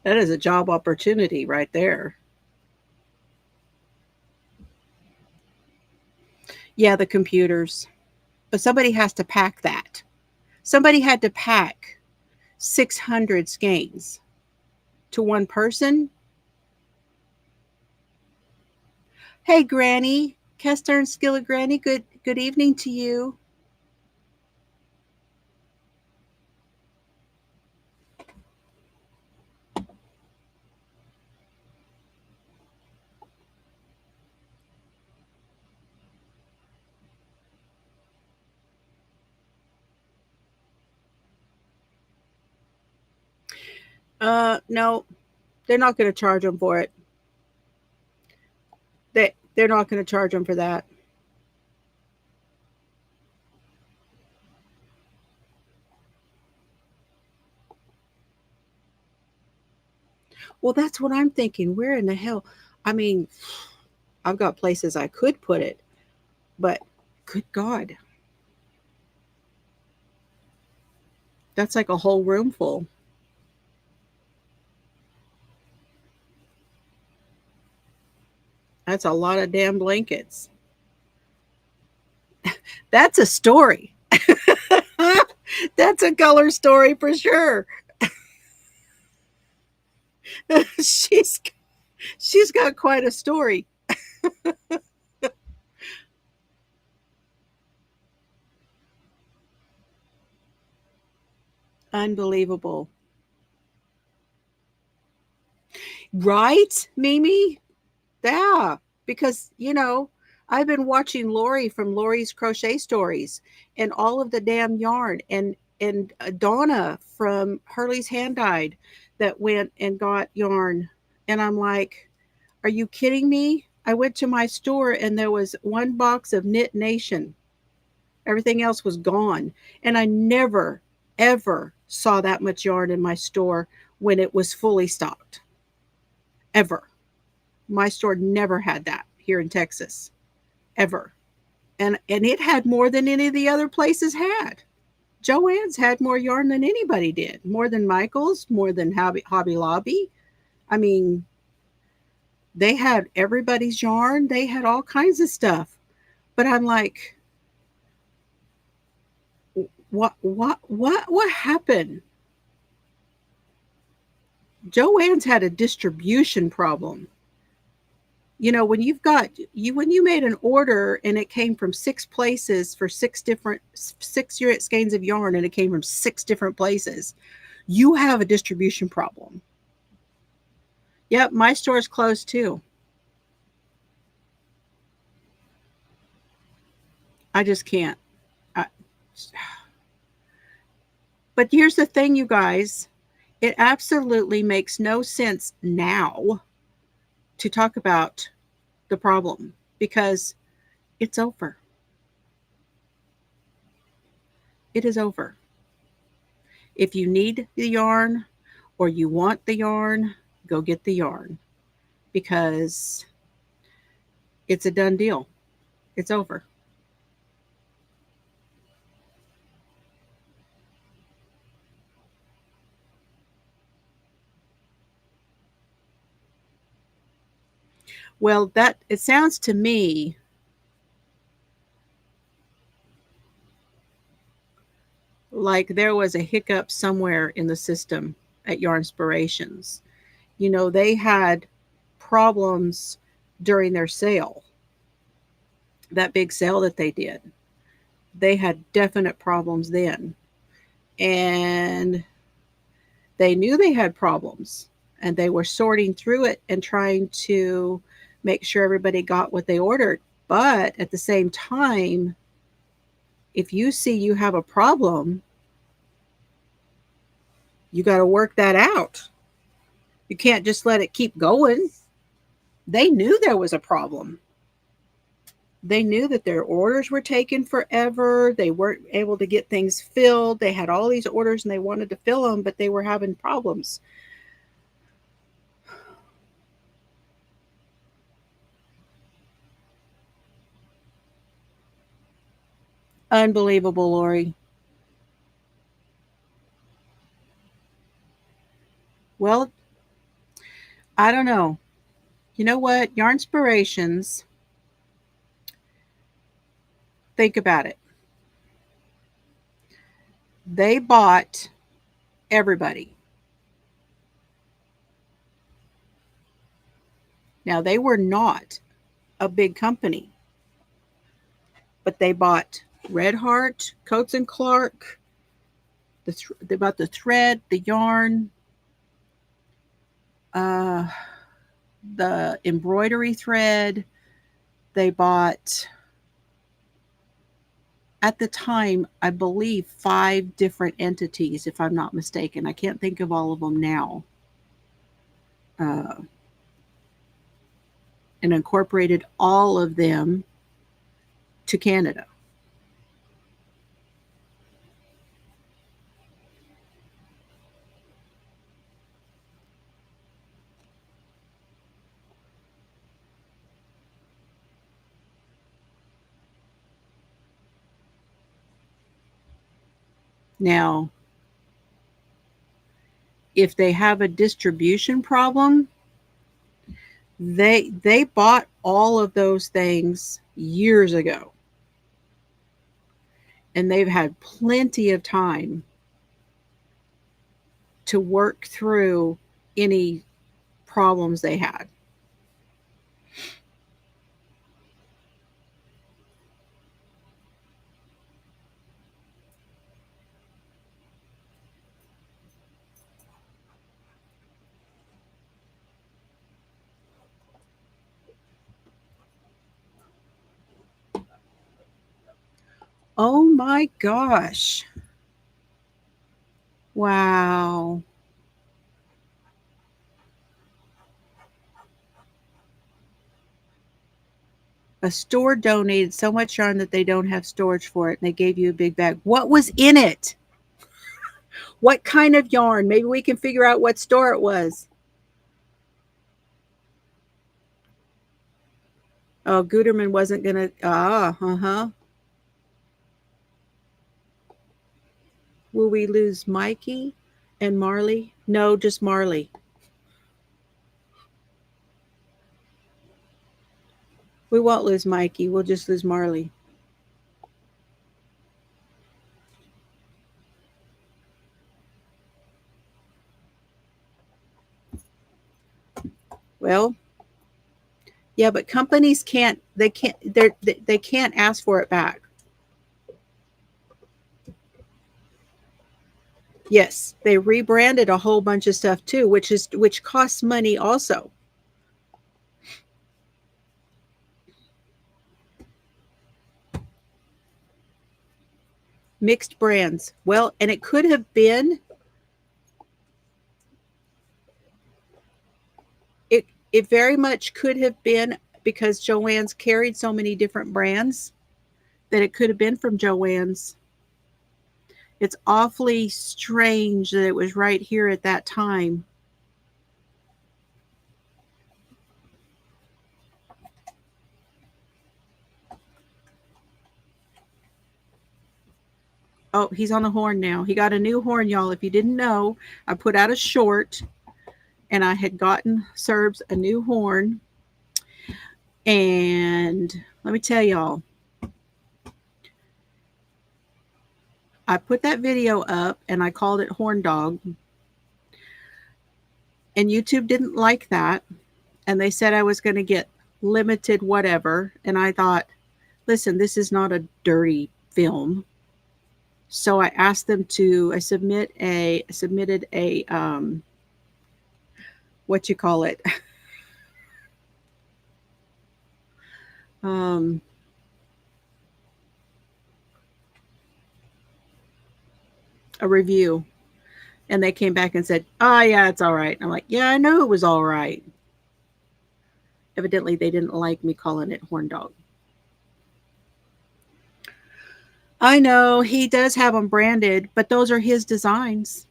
That is a job opportunity right there. Yeah, the computers. But somebody has to pack that. Somebody had to pack 600 skeins to one person. Hey, Granny, cast iron skillet Granny. Good evening to you. No, they're not going to charge them for it. They're not going to charge them for that. Well, that's what I'm thinking. Where in the hell? I mean, I've got places I could put it, but good God, that's like a whole room full. That's a lot of damn blankets. That's a story. That's a color story for sure. she's she's got quite a story. Unbelievable. Right, Mimi? Yeah, because I've been watching Lori from Lori's Crochet Stories and all of the damn yarn and Donna from Hurley's Hand Dyed that went and got yarn, and I'm like, are you kidding me? I went to my store and there was one box of Knit Nation. Everything else was gone, and I never ever saw that much yarn in my store when it was fully stocked. Ever. My store never had that here in Texas, ever. And it had more than any of the other places had. Joann's had more yarn than anybody did, more than Michael's, more than Hobby Lobby. I mean, they had everybody's yarn. They had all kinds of stuff. But I'm like, what happened? Joann's had a distribution problem. When you made an order and it came from six places for six unit skeins of yarn and it came from six different places, you have a distribution problem. Yep, my store's closed too. I just can't. I, but here's the thing, you guys. It absolutely makes no sense now to talk about the problem because it's over. It is over. If you need the yarn or you want the yarn, go get the yarn because it's a done deal. It's over. Well, that it sounds to me like there was a hiccup somewhere in the system at Yarnspirations. They had problems during their sale, that big sale that they did. They had definite problems then. And they knew they had problems and they were sorting through it and trying to make sure everybody got what they ordered. But at the same time, if you see you have a problem, you got to work that out. You can't just let it keep going. They knew there was a problem. They knew that their orders were taking forever. They weren't able to get things filled. They had all these orders and they wanted to fill them, but they were having problems. Unbelievable, Lori. Well, I don't know. You know what? Yarnspirations, think about it. They bought everybody. Now, they were not a big company, but they bought Red Heart, Coates and Clark, they bought the thread, the yarn, uh, the embroidery thread. They bought, at the time, I believe 5 different entities, if I'm not mistaken. I can't think of all of them now. Uh, and incorporated all of them to Canada. Now, if they have a distribution problem, they bought all of those things years ago, and they've had plenty of time to work through any problems they had. Oh my gosh. Wow. A store donated so much yarn that they don't have storage for it, and they gave you a big bag. What was in it? What kind of yarn? Maybe we can figure out what store it was. Oh, Guterman wasn't going to. Uh-huh. Will we lose Mikey and Marley? No, just Marley. We won't lose Mikey. We'll just lose Marley. Well, yeah, but companies can't. They can't ask for it back. Yes, they rebranded a whole bunch of stuff too, which costs money also. Mixed brands. Well, and it could have been it very much could have been because Joann's carried so many different brands that it could have been from Joann's. It's awfully strange that it was right here at that time. Oh, he's on the horn now. He got a new horn, y'all. If you didn't know, I put out a short and I had gotten Serbs a new horn. And let me tell y'all, I put that video up and I called it Horn Dog. And YouTube didn't like that. And they said I was going to get limited whatever. And I thought, listen, this is not a dirty film. So I asked them to, I submitted a, what you call it? um, a review. And they came back and said, oh, yeah, it's all right. I'm like, yeah, I know it was all right. Evidently, they didn't like me calling it Horn Dog. I know he does have them branded, but those are his designs.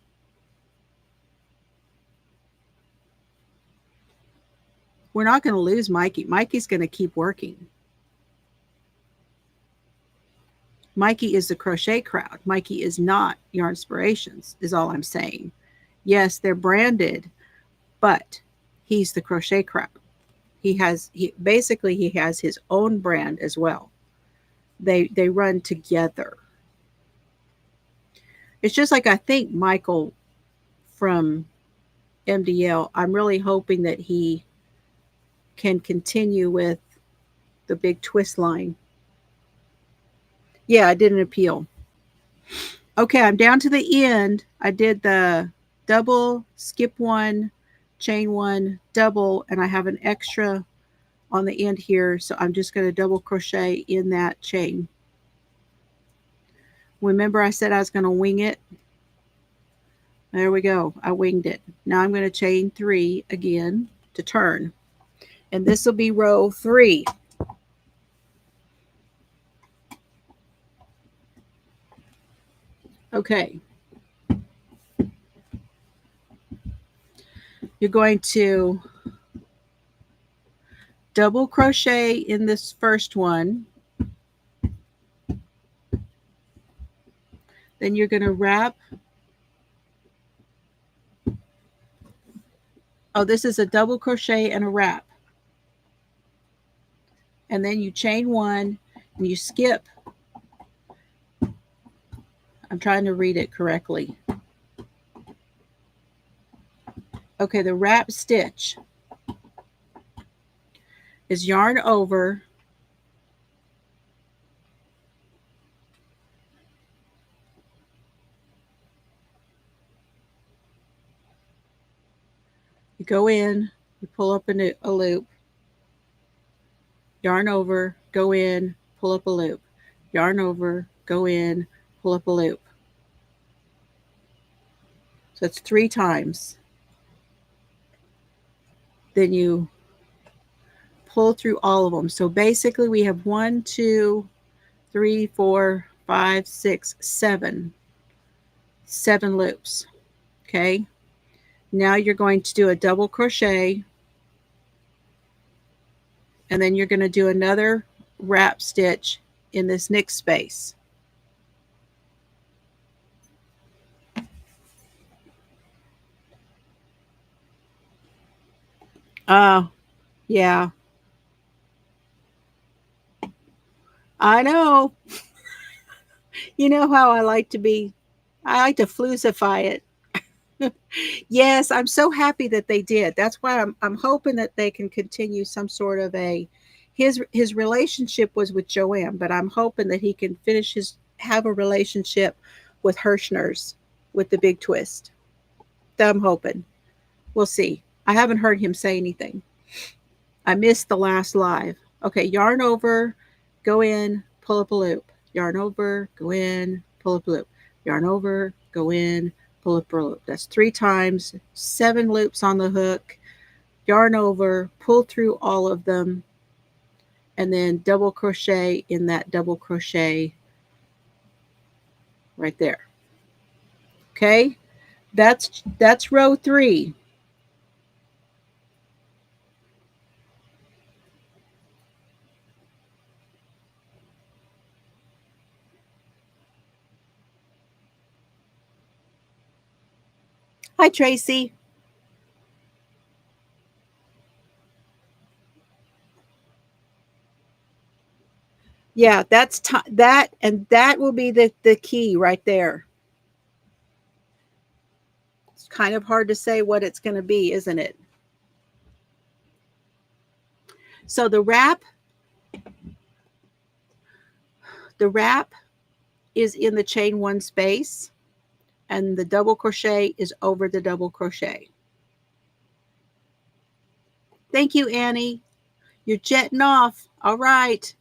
We're not going to lose Mikey. Mikey's going to keep working. Mikey is the crochet crowd. Mikey is not Yarnspirations, is all I'm saying. Yes, they're branded, but he's the crochet crowd. He has his own brand as well. They run together. It's just like I think Michael from MDL, I'm really hoping that he can continue with the big twist line. Yeah, I did an appeal. Okay, I'm down to the end. I did the double, skip one, chain one, double, and I have an extra on the end here. So I'm just going to double crochet in that chain. Remember I said I was going to wing it? There we go. I winged it. Now I'm going to chain 3 again to turn. And this will be row 3. Okay. You're going to double crochet in this first one. Then you're going to wrap. Oh, this is a double crochet and a wrap. And then you chain 1 and you skip. I'm trying to read it correctly. Okay, the wrap stitch is yarn over, you go in, you pull up a loop, yarn over, go in, pull up a loop, yarn over, go in, pull up a loop. So it's 3 times. Then you pull through all of them. So basically we have 1, 2, 3, 4, 5, 6, 7. 7 loops. Okay. Now you're going to do a double crochet. And then you're going to do another wrap stitch in this next space. Oh, yeah. I know. You know how I like to be. I like to floozify it. Yes, I'm so happy that they did. That's why I'm hoping that they can continue some sort of a his relationship was with Joanne, but I'm hoping that he can have a relationship with Hirschner's with the big twist. I'm hoping. We'll see. I haven't heard him say anything. I missed the last live. Okay, yarn over, go in, pull up a loop. Yarn over, go in, pull up a loop. Yarn over, go in, pull up a loop. That's 3 times, 7 loops on the hook. Yarn over, pull through all of them, and then double crochet in that double crochet right there. Okay, that's row 3. Hi, Tracy. Yeah, that will be the key right there. It's kind of hard to say what it's going to be, isn't it? So the wrap is in the chain 1 space, and the double crochet is over the double crochet. Thank you, Annie. You're jetting off. All right.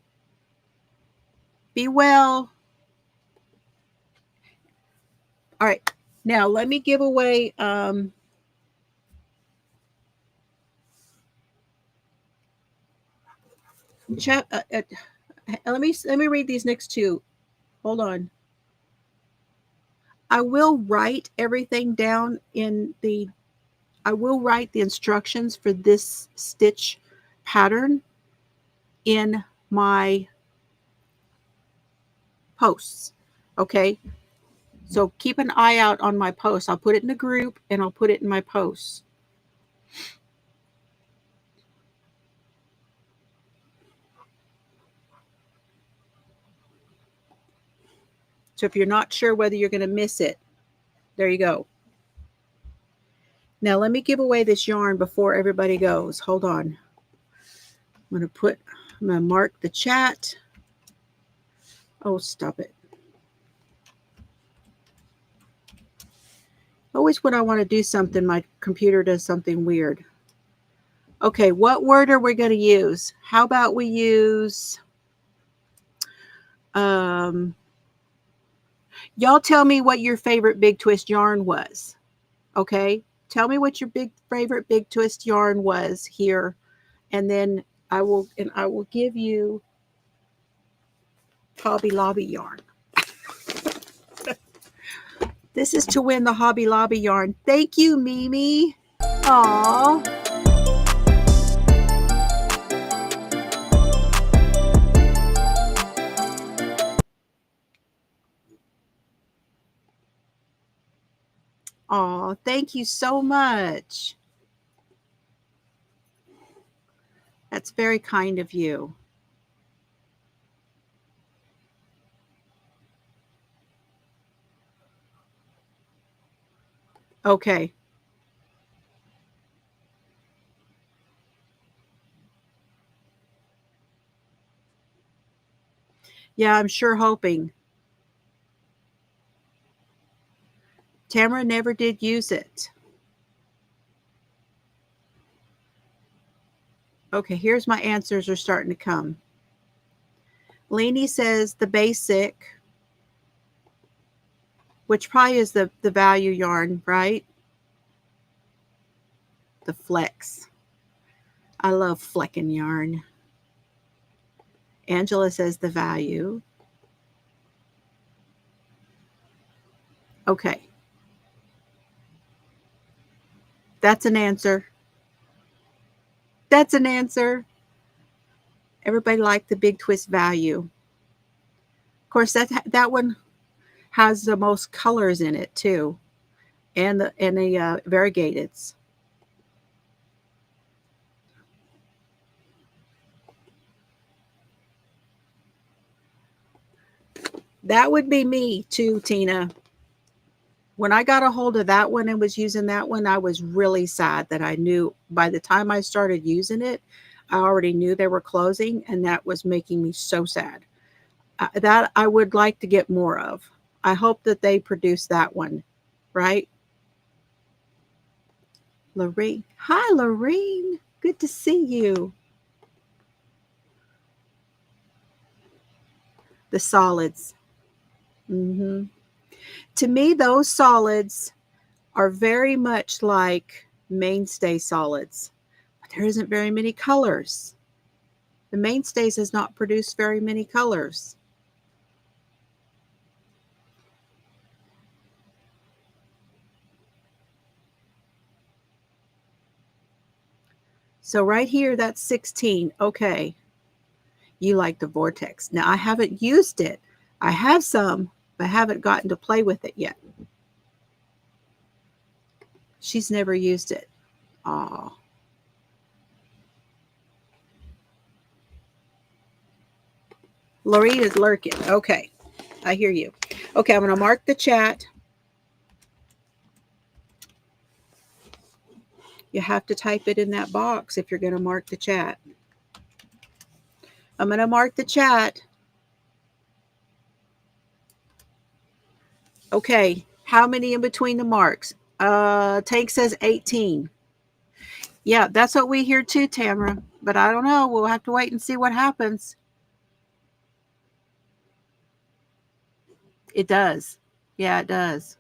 Be well. All right. Now let me give away let me read these next 2. Hold on. I will write everything down I will write the instructions for this stitch pattern in my posts. Okay. So keep an eye out on my posts. I'll put it in a group and I'll put it in my posts. So if you're not sure whether you're going to miss it, there you go. Now let me give away this yarn before everybody goes. Hold on. I'm going to mark the chat. Oh, stop it. Always when I want to do something, my computer does something weird. Okay, what word are we going to use? How about we use, y'all tell me what your favorite big twist yarn was. Okay, tell me what your favorite big twist yarn was here, and then I will give you Hobby Lobby yarn. This is to win the Hobby Lobby yarn. Thank you, Mimi. Aww. Aw, thank you so much. That's very kind of you. Okay. Yeah, I'm sure hoping. Tamara never did use it. Okay, here's my answers are starting to come. Lainey says the basic, which probably is the value yarn, right? The flex. I love flecking yarn. Angela says the value. Okay. That's an answer. That's an answer. Everybody liked the big twist value. Of course, that one has the most colors in it too, and the variegateds. That would be me too, Tina. When I got a hold of that one and was using that one, I was really sad that I knew by the time I started using it, I already knew they were closing, and that was making me so sad. That I would like to get more of. I hope that they produce that one, right? Lorraine. Hi, Lorraine. Good to see you. The solids. Mm-hmm. To me, those solids are very much like mainstay solids. But there isn't very many colors. The mainstays has not produced very many colors. So right here, that's 16. Okay. You like the vortex. Now, I haven't used it. I have some, but haven't gotten to play with it yet. She's never used it. Aw. Lorene is lurking. Okay. I hear you. Okay, I'm going to mark the chat. You have to type it in that box if you're going to mark the chat. I'm going to mark the chat. Okay, how many in between the marks? Tank says 18. Yeah, that's what we hear too, Tamara. But I don't know. We'll have to wait and see what happens. It does. Yeah, it does.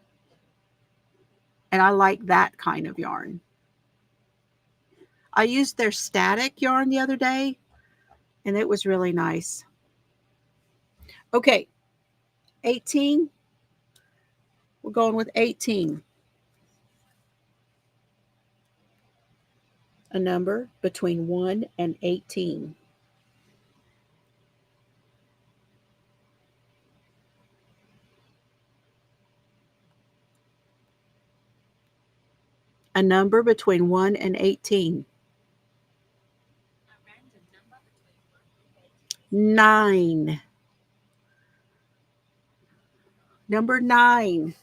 And I like that kind of yarn. I used their static yarn the other day, and it was really nice. Okay, 18. We're going with 18. A number between 1 and 18. A number between 1 and 18. 9. Number 9.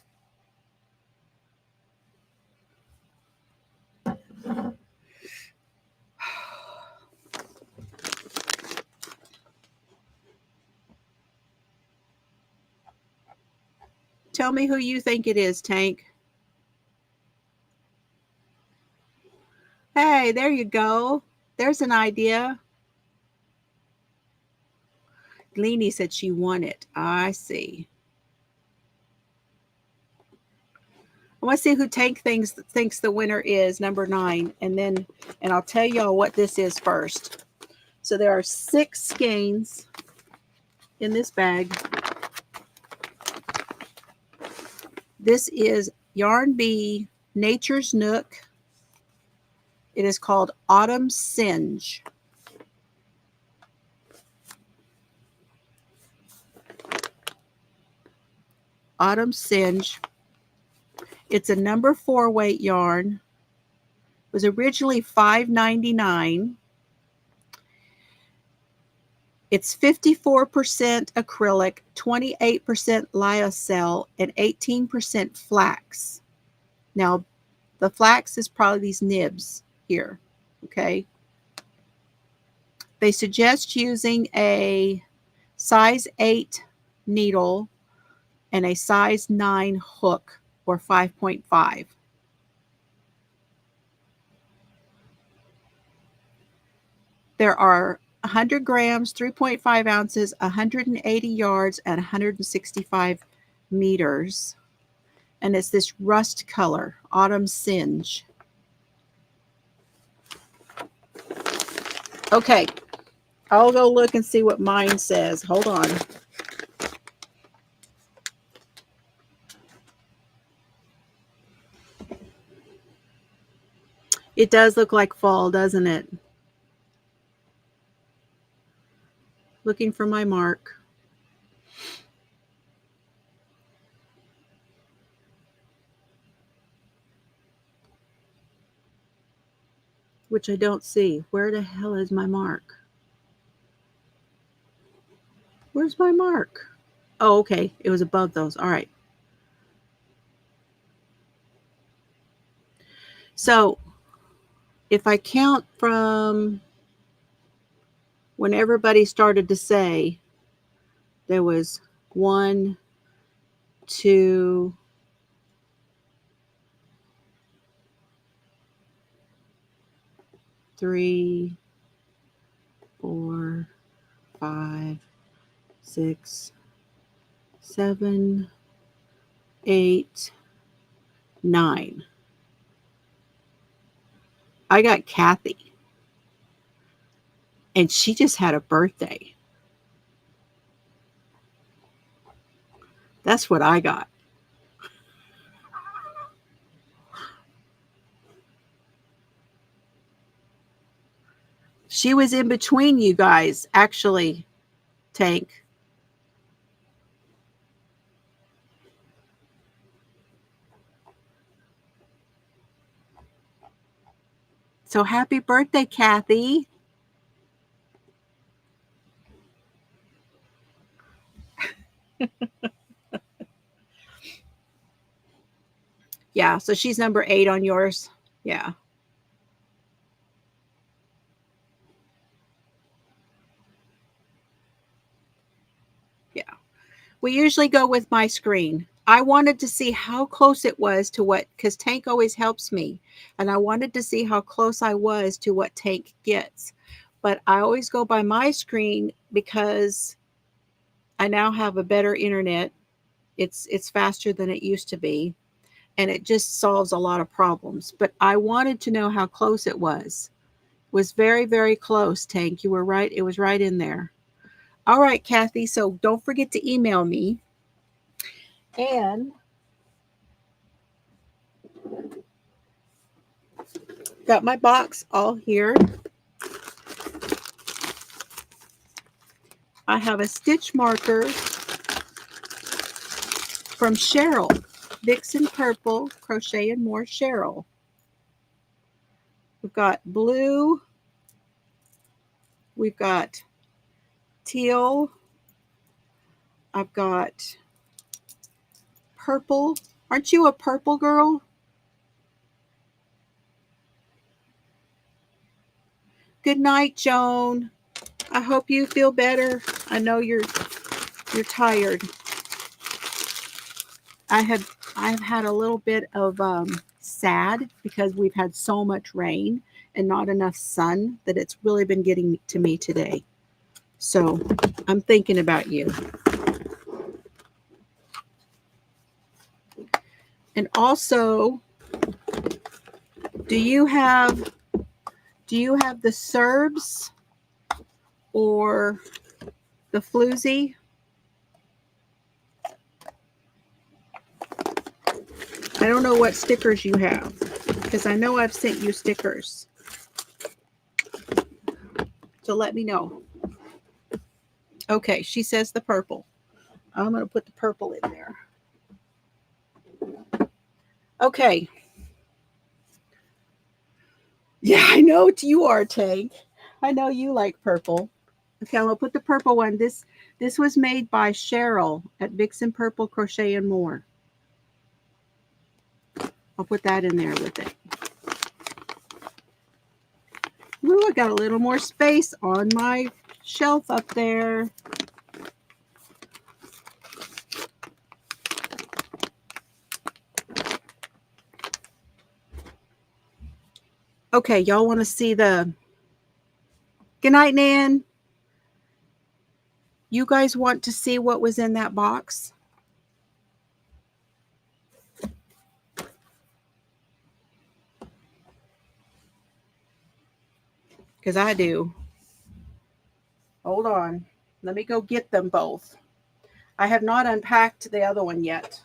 Tell me who you think it is, Tank. Hey, there you go. There's an idea. Leanie said she won it. I see. I want to see who Tank thinks the winner is, number 9, and I'll tell y'all what this is first. So there are 6 skeins in this bag. This is Yarn Bee Nature's Nook. It is called Autumn Singe. Autumn Singe. It's a number 4 weight yarn. It was originally $5.99. It's 54% acrylic, 28% lyocell, and 18% flax. Now, the flax is probably these nibs here, okay? They suggest using a size 8 needle and a size 9 hook, or 5.5. There are 100 grams, 3.5 ounces, 180 yards, and 165 meters. And it's this rust color, Autumn Singe. Okay, I'll go look and see what mine says. Hold on. It does look like fall, doesn't it? Looking for my mark. Which I don't see. Where the hell is my mark? Where's my mark? Oh, okay. It was above those. All right. So if I count from when everybody started to say, there was 1, 2, 3, 4, 5, 6, 7, 8, 9. I got Kathy. And she just had a birthday. That's what I got. She was in between you guys, actually, Tank. So happy birthday, Kathy. Yeah, so she's number 8 on yours. Yeah. Yeah. We usually go with my screen. I wanted to see how close it was to what, because Tank always helps me. And I wanted to see how close I was to what Tank gets. But I always go by my screen because I now have a better internet. It's faster than it used to be. And it just solves a lot of problems. But I wanted to know how close it was. It was very, very close, Tank. You were right. It was right in there. All right, Kathy. So don't forget to email me. And got my box all here. I have a stitch marker from Cheryl. Vixen Purple, Crochet and More, Cheryl. We've got blue. We've got teal. I've got purple. Aren't you a purple girl? Good night, Joan. I hope you feel better. I know you're tired. I've had a little bit of sad because we've had so much rain and not enough sun that it's really been getting to me today. So I'm thinking about you. And also, do you have the Serbs or the Floozie? I don't know what stickers you have because I know I've sent you stickers. So let me know. Okay, she says the purple. I'm going to put the purple in there. Okay. Yeah, I know you are, Tank. I know you like purple. Okay, I'm going to put the purple one. This was made by Cheryl at Vixen Purple Crochet and More. I'll put that in there with it. Ooh, I got a little more space on my shelf up there. Okay, y'all want to see the... Good night, Nan. You guys want to see what was in that box? Because I do. Hold on. Let me go get them both. I have not unpacked the other one yet.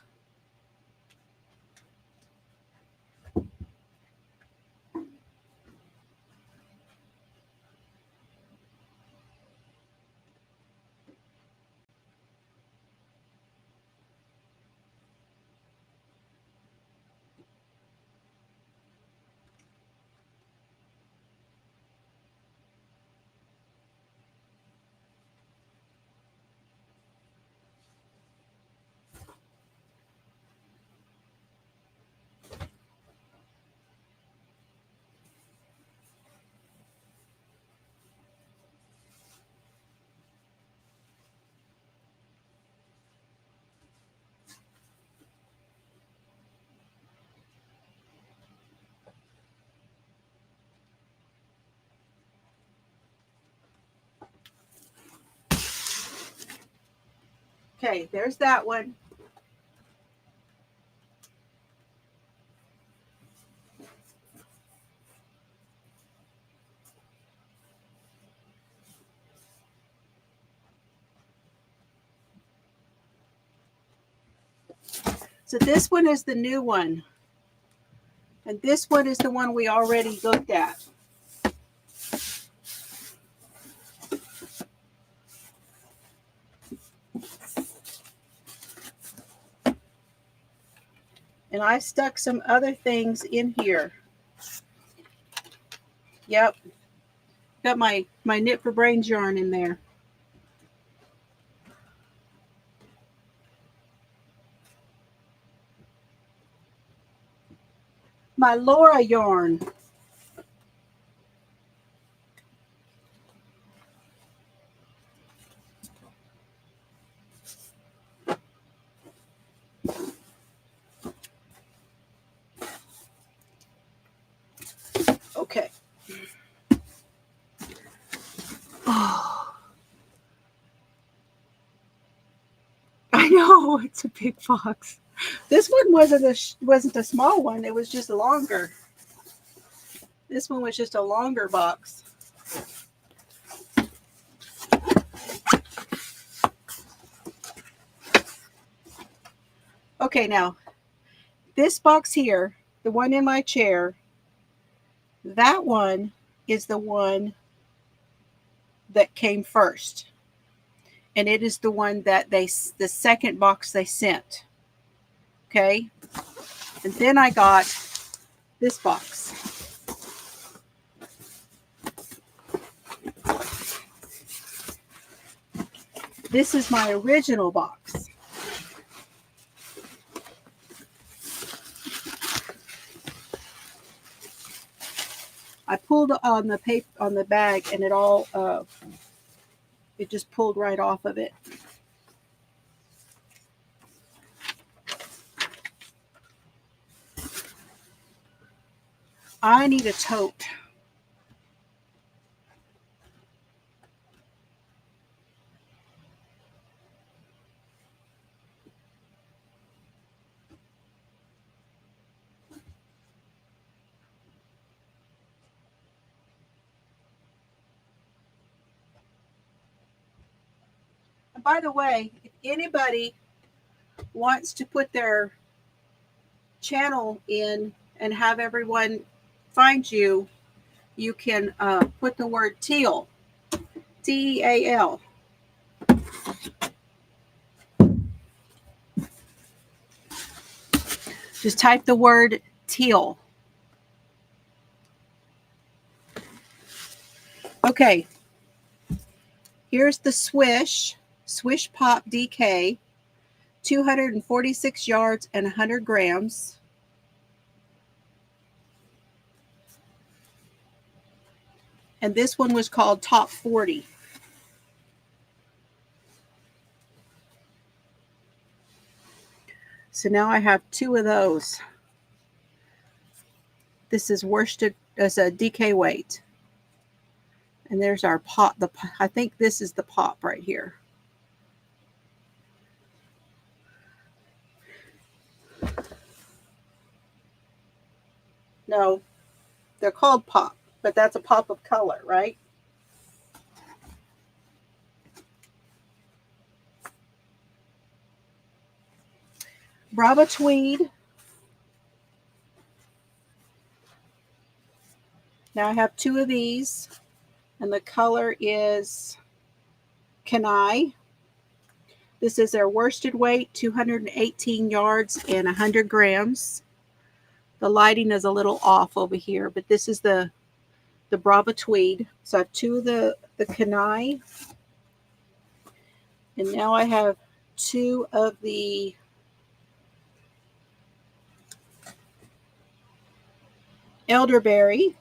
Okay, there's that one. So this one is the new one. And this one is the one we already looked at. And I stuck some other things in here. Yep. Got my Knit for Brains yarn in there. My Laura yarn. Okay. Oh, I know it's a big box. This one wasn't a small one. It was just a longer. This one was just a longer box. Okay, now this box here, the one in my chair, that one is the one that came first. And it is the one that the second box they sent. Okay. And then I got this box. This is my original box. I pulled on the paper on the bag, and it just pulled right off of it. I need a tote. And by the way, if anybody wants to put their channel in and have everyone find you, you can put the word teal, Teal. Just type the word teal. Okay, here's the Swish Pop DK, 246 yards and 100 grams. And this one was called Top 40. So now I have 2 of those. This is worsted as a DK weight. And there's our pop. I think this is the pop right here. No, they're called pop, but that's a pop of color, right? Brava tweed. Now I have 2 of these, and the color is Kenai. This is their worsted weight, 218 yards and 100 grams. The lighting is a little off over here, but this is the Brava tweed. So I have 2 of the Kenai. And now I have 2 of the elderberry.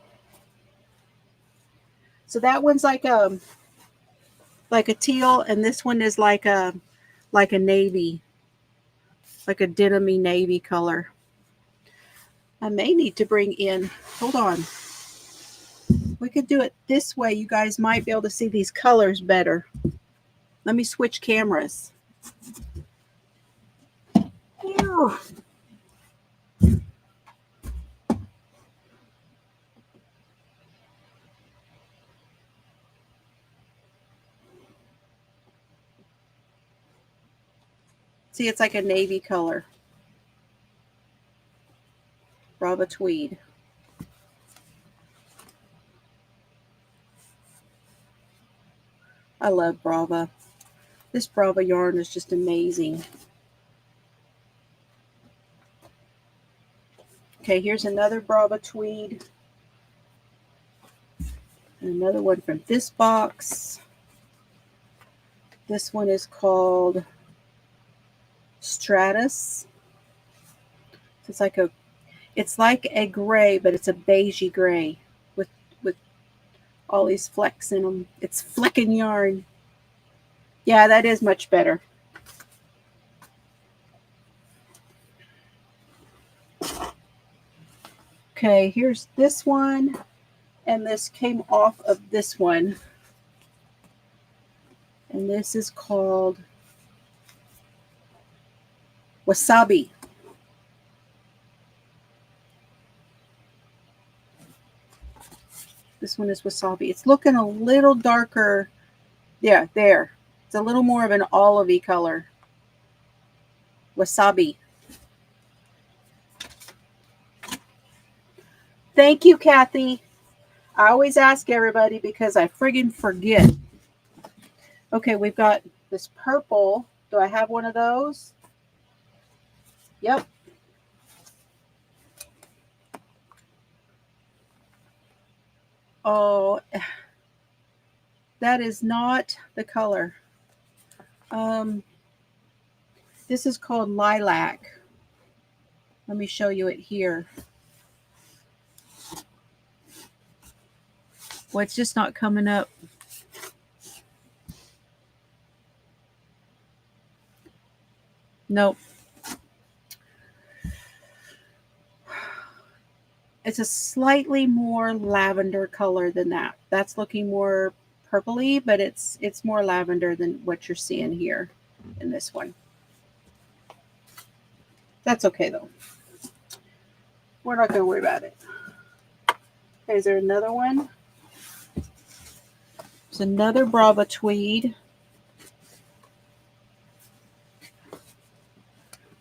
So that one's like a teal, and this one is like a navy, like a denim-y navy color. I may need to bring in, hold on. We could do it this way. You guys might be able to see these colors better. Let me switch cameras. Ew. See, it's like a navy color. Brava tweed. I love Brava. This Brava yarn is just amazing. Okay, here's another Brava tweed. And another one from this box. This one is called Stratus. It's like a gray, but it's a beigey gray with all these flecks in them. It's flecking yarn. Yeah, that is much better. Okay, here's this one, and this came off of this one. And this is called Wasabi. This one is Wasabi. It's looking a little darker. Yeah, there. It's a little more of an olivey color. Wasabi. Thank you, Kathy. I always ask everybody because I friggin' forget. Okay, we've got this purple. Do I have one of those? Yep. Oh, that is not the color. This is called lilac. Let me show you it here. Well, it's just not coming up. Nope. It's a slightly more lavender color than that. That's looking more purpley, but it's more lavender than what you're seeing here in this one. That's okay though. We're not going to worry about it. Okay, is there another one? There's another Brava tweed.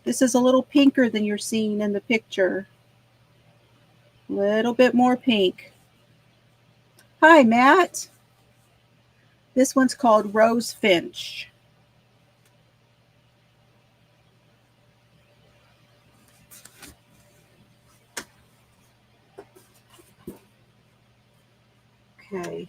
This is a little pinker than you're seeing in the picture. A little bit more pink. Hi, Matt. This one's called Rose Finch. Okay.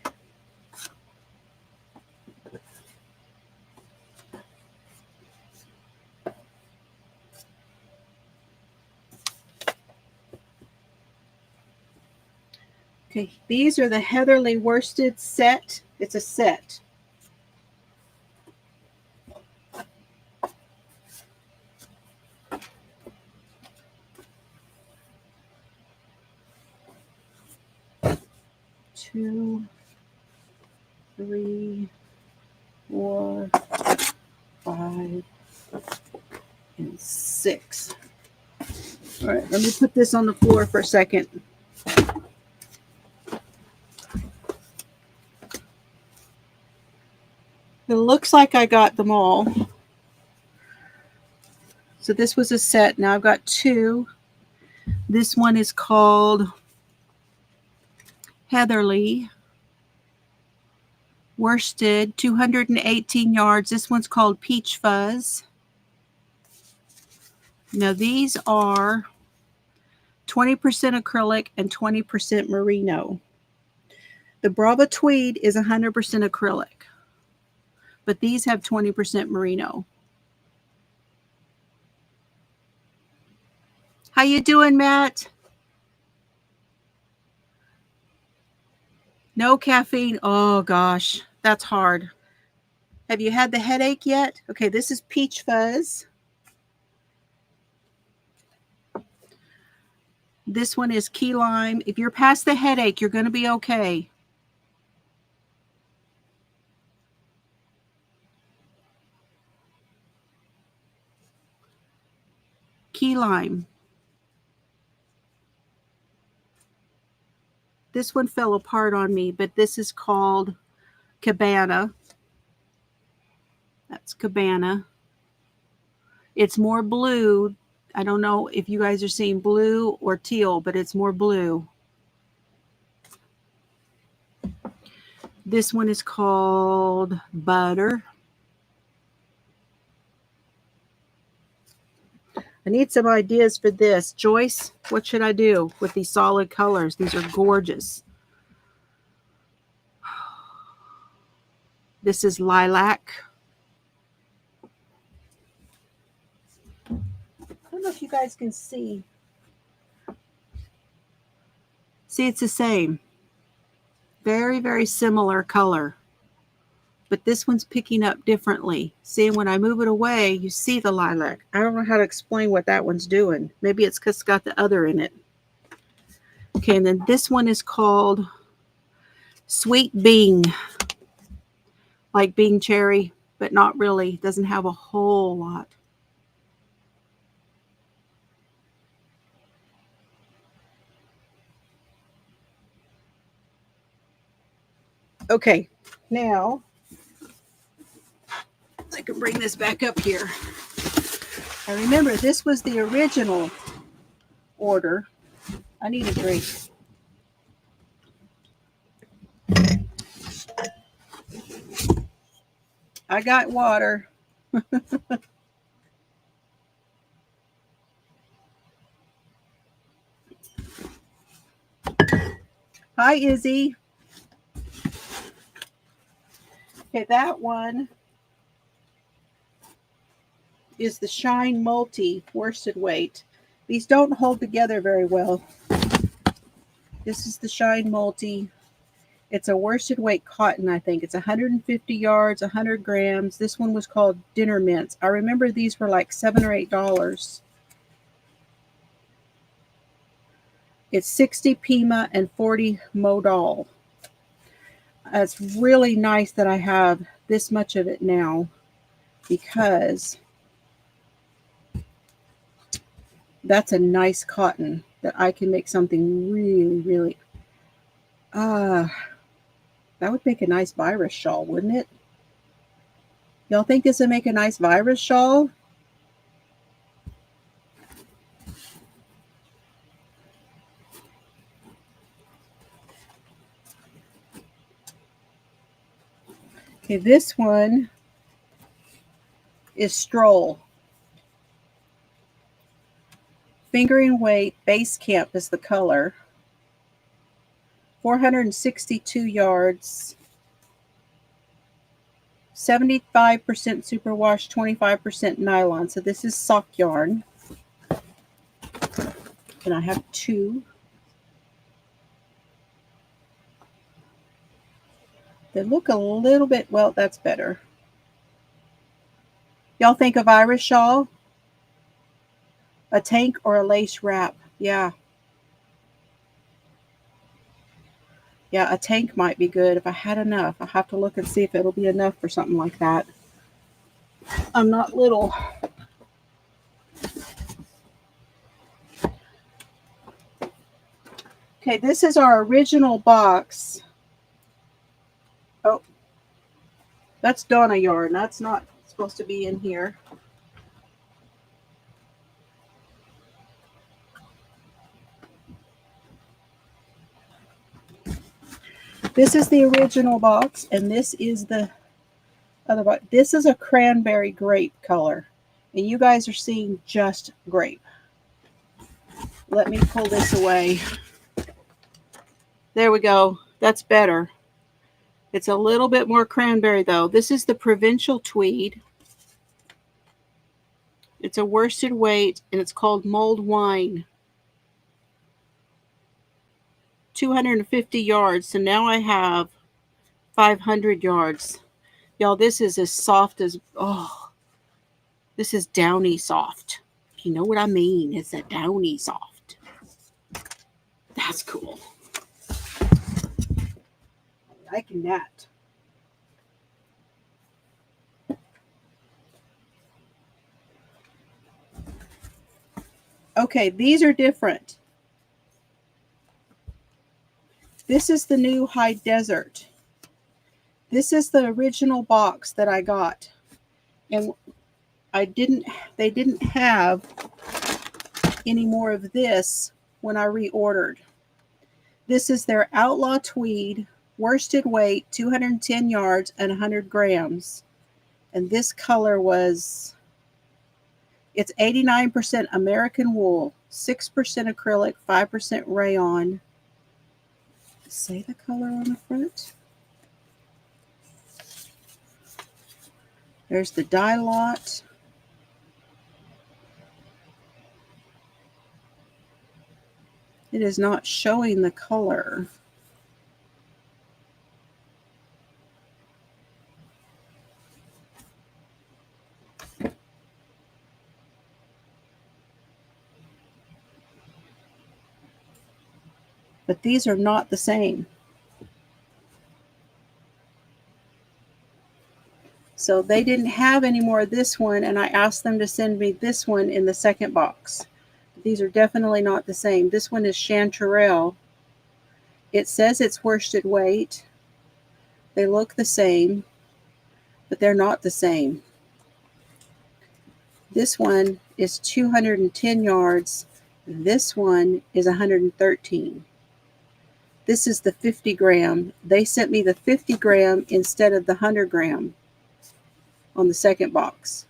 Okay, these are the Heatherly worsted set. It's a set. Two, three, 4, 5, and 6. All right, let me put this on the floor for a second. It looks like I got them all. So this was a set. Now I've got 2. This one is called Heatherly worsted, 218 yards. This one's called Peach Fuzz. Now these are 20% acrylic and 20% merino. The Brava tweed is 100% acrylic, but these have 20% merino. How you doing, Matt? No caffeine. Oh gosh, that's hard. Have you had the headache yet? Okay, this is Peach Fuzz. This one is Key Lime. If you're past the headache, you're going to be okay. Key Lime. This one fell apart on me, but this is called Cabana. That's Cabana. It's more blue. I don't know if you guys are seeing blue or teal, but it's more blue. This one is called Butter. I need some ideas for this. Joyce, what should I do with these solid colors? These are gorgeous. This is Lilac. I don't know if you guys can see. See, it's the same. Very, very similar color. But this one's picking up differently. See, when I move it away, you see the lilac. I don't know how to explain what that one's doing. Maybe it's because it's got the other in it. Okay, and then this one is called Sweet Bing. Like Bing Cherry, but not really. Doesn't have a whole lot. Okay, now I can bring this back up here. I remember this was the original order. I need a drink. I got water. Hi, Izzy. Okay, that one is the Shine Multi worsted weight. These don't hold together very well. This is the Shine Multi. It's a worsted weight cotton, I think. It's 150 yards, 100 grams. This one was called Dinner Mints. I remember these were like $7 or $8. It's 60 Pima and 40 Modal. It's really nice that I have this much of it now because that's a nice cotton that I can make something really, really, that would make a nice virus shawl, wouldn't it? Y'all think this would make a nice virus shawl? Okay, this one is Stroll. Fingering weight, base camp is the color. 462 yards. 75% superwash, 25% nylon. So this is sock yarn. And I have two. They look a little bit, well, that's better. Y'all think of Irish shawl? A tank or a lace wrap? Yeah. Yeah, a tank might be good if I had enough. I'll have to look and see if it'll be enough for something like that. I'm not little. Okay, this is our original box. Oh, that's Donna yarn. That's not supposed to be in here. This is the original box, and this is the other box. This is a cranberry grape color, and you guys are seeing just grape. Let me pull this away. There we go. That's better. It's a little bit more cranberry, though. This is the provincial tweed. It's a worsted weight, and it's called Mulled Wine. 250 yards. So now I have 500 yards. Y'all, this is as soft as, oh, this is downy soft. You know what I mean? It's a downy soft. That's cool. I'm liking that. Okay, these are different. This is the new High Desert. This is the original box that I got. And they didn't have any more of this when I reordered. This is their Outlaw Tweed, worsted weight, 210 yards and 100 grams. And this color was, it's 89% American wool, 6% acrylic, 5% rayon. Say the color on the front. There's the dye lot. It is not showing the color. But these are not the same. So they didn't have any more of this one, and I asked them to send me this one in the second box. These are definitely not the same. This one is Chanterelle. It says it's worsted weight. They look the same, but they're not the same. This one is 210 yards. This one is 113. This is the 50 gram. They sent me the 50 gram instead of the 100 gram on the second box.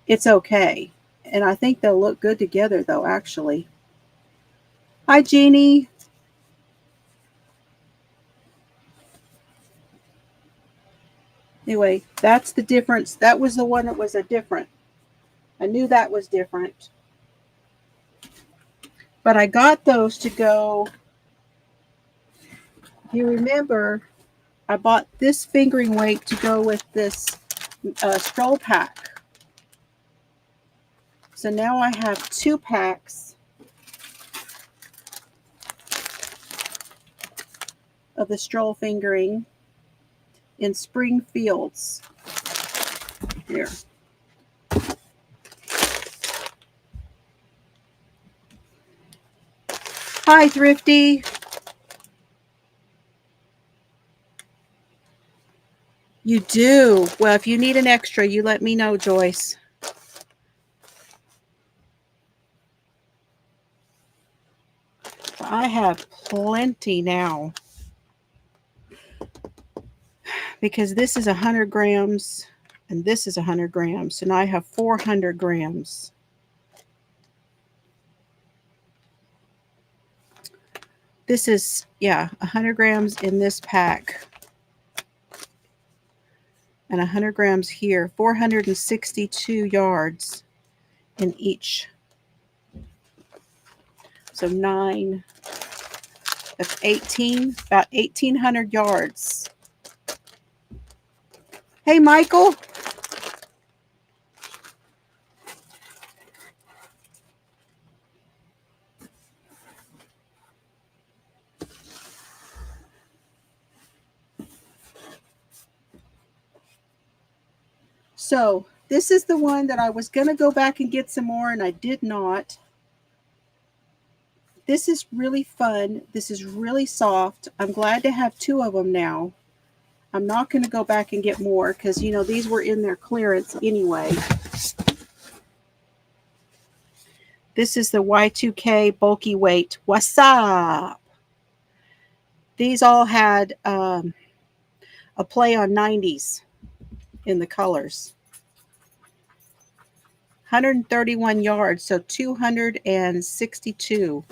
It's okay. And I think they'll look good together, though, actually. Hi, Jeannie. Anyway, that's the difference. That was the one that was a different. I knew that was different. But I got those to go If you remember, I bought this fingering weight to go with this stroll pack. So now I have 2 packs of the stroll fingering in Springfields. Here. Hi, Thrifty. You do? Well, if you need an extra, you let me know, Joyce. I have plenty now because this is 100 grams and this is 100 grams. So now I have 400 grams. This is, 100 grams in this pack. And 100 grams here. 462 yards in each. So 9, that's 18, about 1,800 yards. Hey, Michael. So this is the one that I was going to go back and get some more, and I did not. This is really fun. This is really soft. I'm glad to have 2 of them now. I'm not going to go back and get more because, these were in their clearance anyway. This is the Y2K bulky weight. What's up? These all had a play on 90s in the colors. 131 yards, so 262.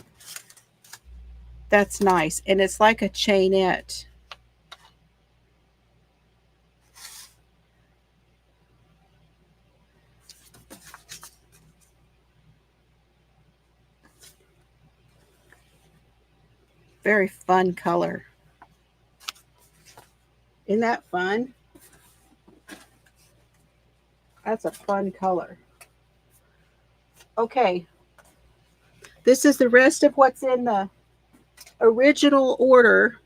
That's nice. And it's like a chainette. Very fun color. Isn't that fun? That's a fun color. Okay. This is the rest of what's in the original order.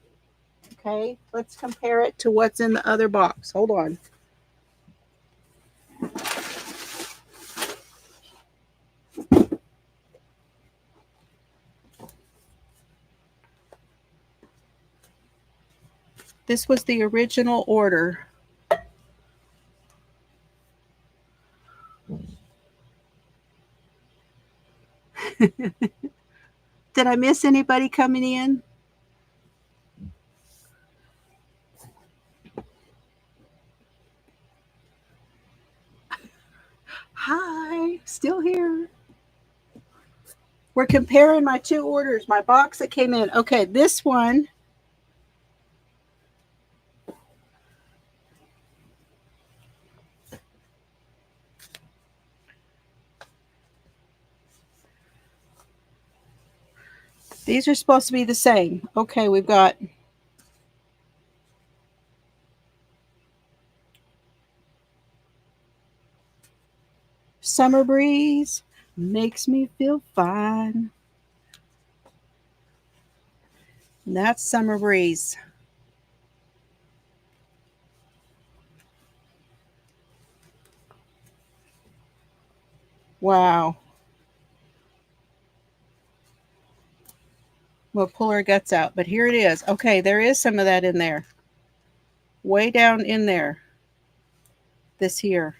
Okay. Let's compare it to what's in the other box. Hold on. This was the original order. Did I miss anybody coming in? Hi, still here. We're comparing my 2 orders, my box that came in. Okay, this one. These are supposed to be the same. Okay, we've got Summer Breeze, makes me feel fine. And that's Summer Breeze. Wow. We'll pull our guts out, but here it is. Okay, there is some of that in there. Way down in there. This here.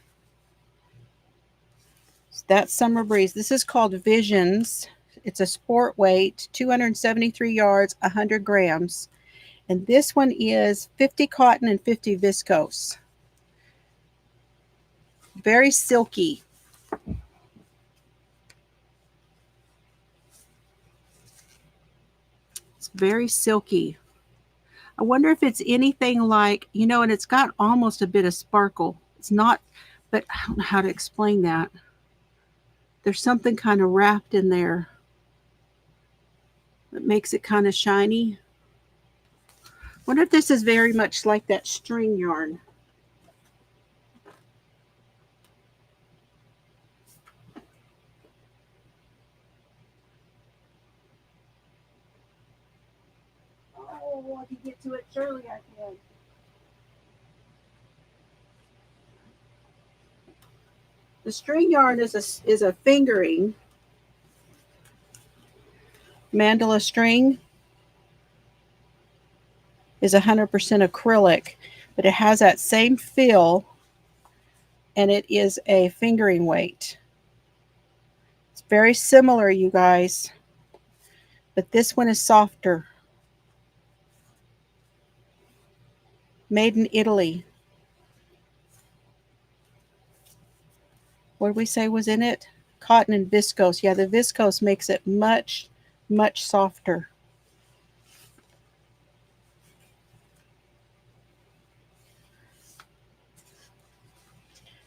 That's Summer Breeze. This is called Visions. It's a sport weight, 273 yards, 100 grams. And this one is 50 cotton and 50 viscose. Very silky. It's very silky. I wonder if it's anything like, and it's got almost a bit of sparkle. It's not, but I don't know how to explain that. There's something kind of wrapped in there that makes it kind of shiny. Wonder if this is very much like that string yarn. Oh, I can get to it. Surely I can. The string yarn is a fingering mandala string is 100% acrylic, but it has that same feel, and it is a fingering weight. It's very similar, you guys, but this one is softer. Made in Italy. What did we say was in it? Cotton and viscose. Yeah, the viscose makes it much, much softer.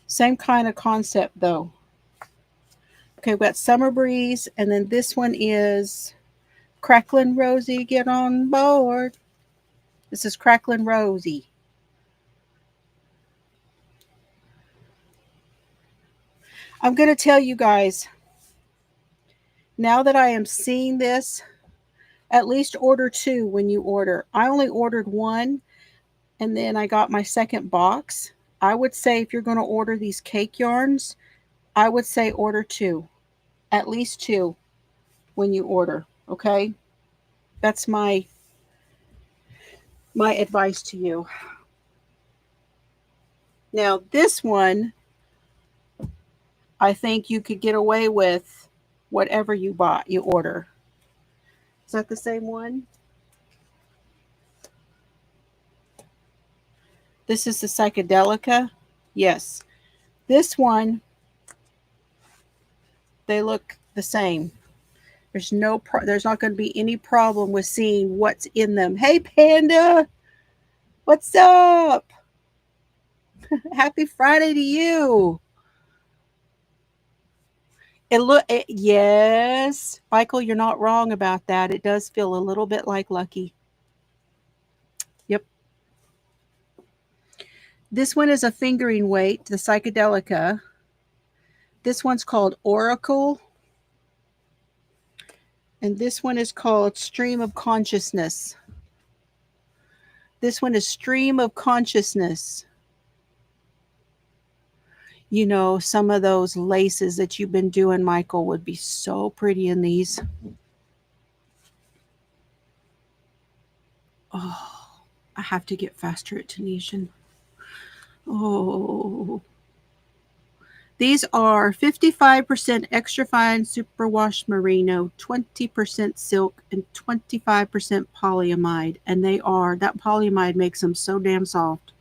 Same kind of concept though. Okay, we got Summer Breeze, and then this one is Cracklin' Rosie, get on board. This is Cracklin' Rosie. I'm going to tell you guys, now that I am seeing this, at least order 2 when you order. I only ordered 1, and then I got my second box. I would say if you're going to order these cake yarns, I would say order 2. At least 2 when you order, okay? That's my advice to you. Now, this one, I think you could get away with whatever you order. Is that the same one? This is the Psychedelica. Yes. This one, they look the same. There's not going to be any problem with seeing what's in them. Hey, Panda, what's up? Happy Friday to you. Yes, Michael, you're not wrong about that. It does feel a little bit like Lucky. Yep. This one is a fingering weight, the Psychedelica. This one's called Oracle. And this one is called Stream of Consciousness. This one is Stream of Consciousness. You know, some of those laces that you've been doing, Michael, would be so pretty in these. Oh, I have to get faster at Tunisian. Oh. These are 55% extra fine superwash merino, 20% silk, and 25% polyamide. And that polyamide makes them so damn soft.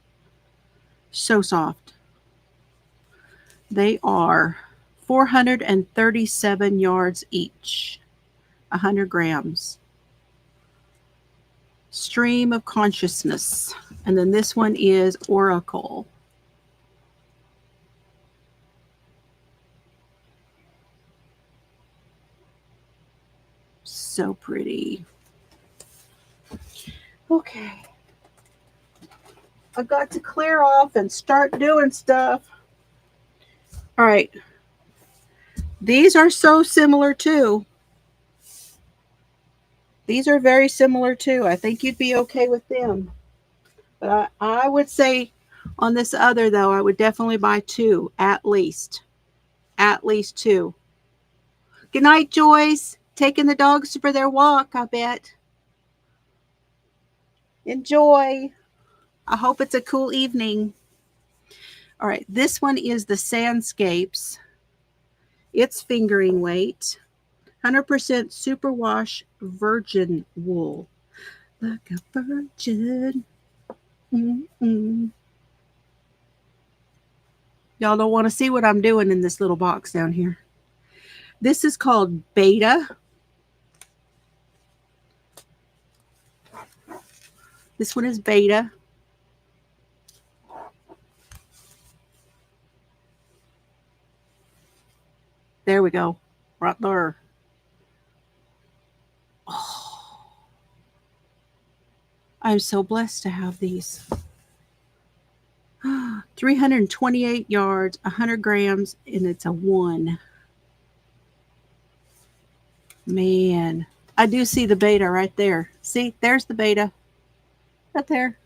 So soft. They are 437 yards each, 100 grams. Stream of Consciousness. And then this one is Oracle. So pretty. Okay. I've got to clear off and start doing stuff. All right. These are so similar too. These are very similar too. I think you'd be okay with them. But I would say on this other, though, I would definitely buy 2 at least. At least 2. Good night, Joyce. Taking the dogs for their walk, I bet. Enjoy. I hope it's a cool evening. All right, this one is the Sandscapes. It's fingering weight. 100% superwash virgin wool. Like a virgin. Mm-mm. Y'all don't want to see what I'm doing in this little box down here. This is called Beta. This one is Beta. There we go. Right there. Oh. I'm so blessed to have these. 328 yards, 100 grams, and it's a 1. Man, I do see the beta right there. See, there's the beta. Right there.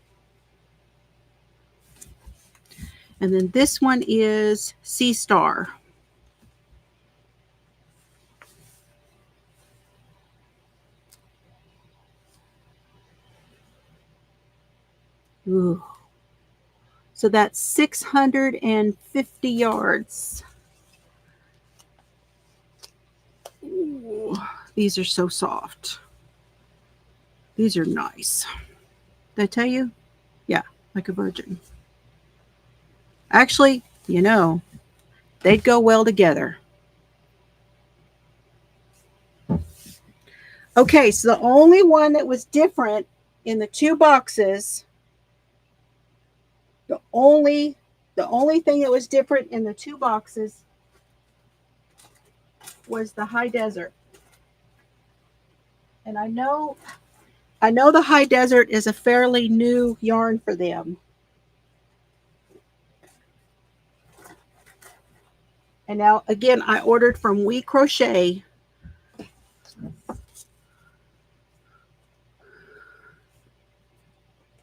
And then this one is Sea Star. Ooh. So that's 650 yards. Ooh, these are so soft. These are nice. Did I tell you? Yeah, like a virgin. Actually, you know, they'd go well together. Okay, so the only one that was different in the 2 boxes, the only thing that was different in the 2 boxes was the High Desert. And I know the High Desert is a fairly new yarn for them. And now, again, I ordered from We Crochet.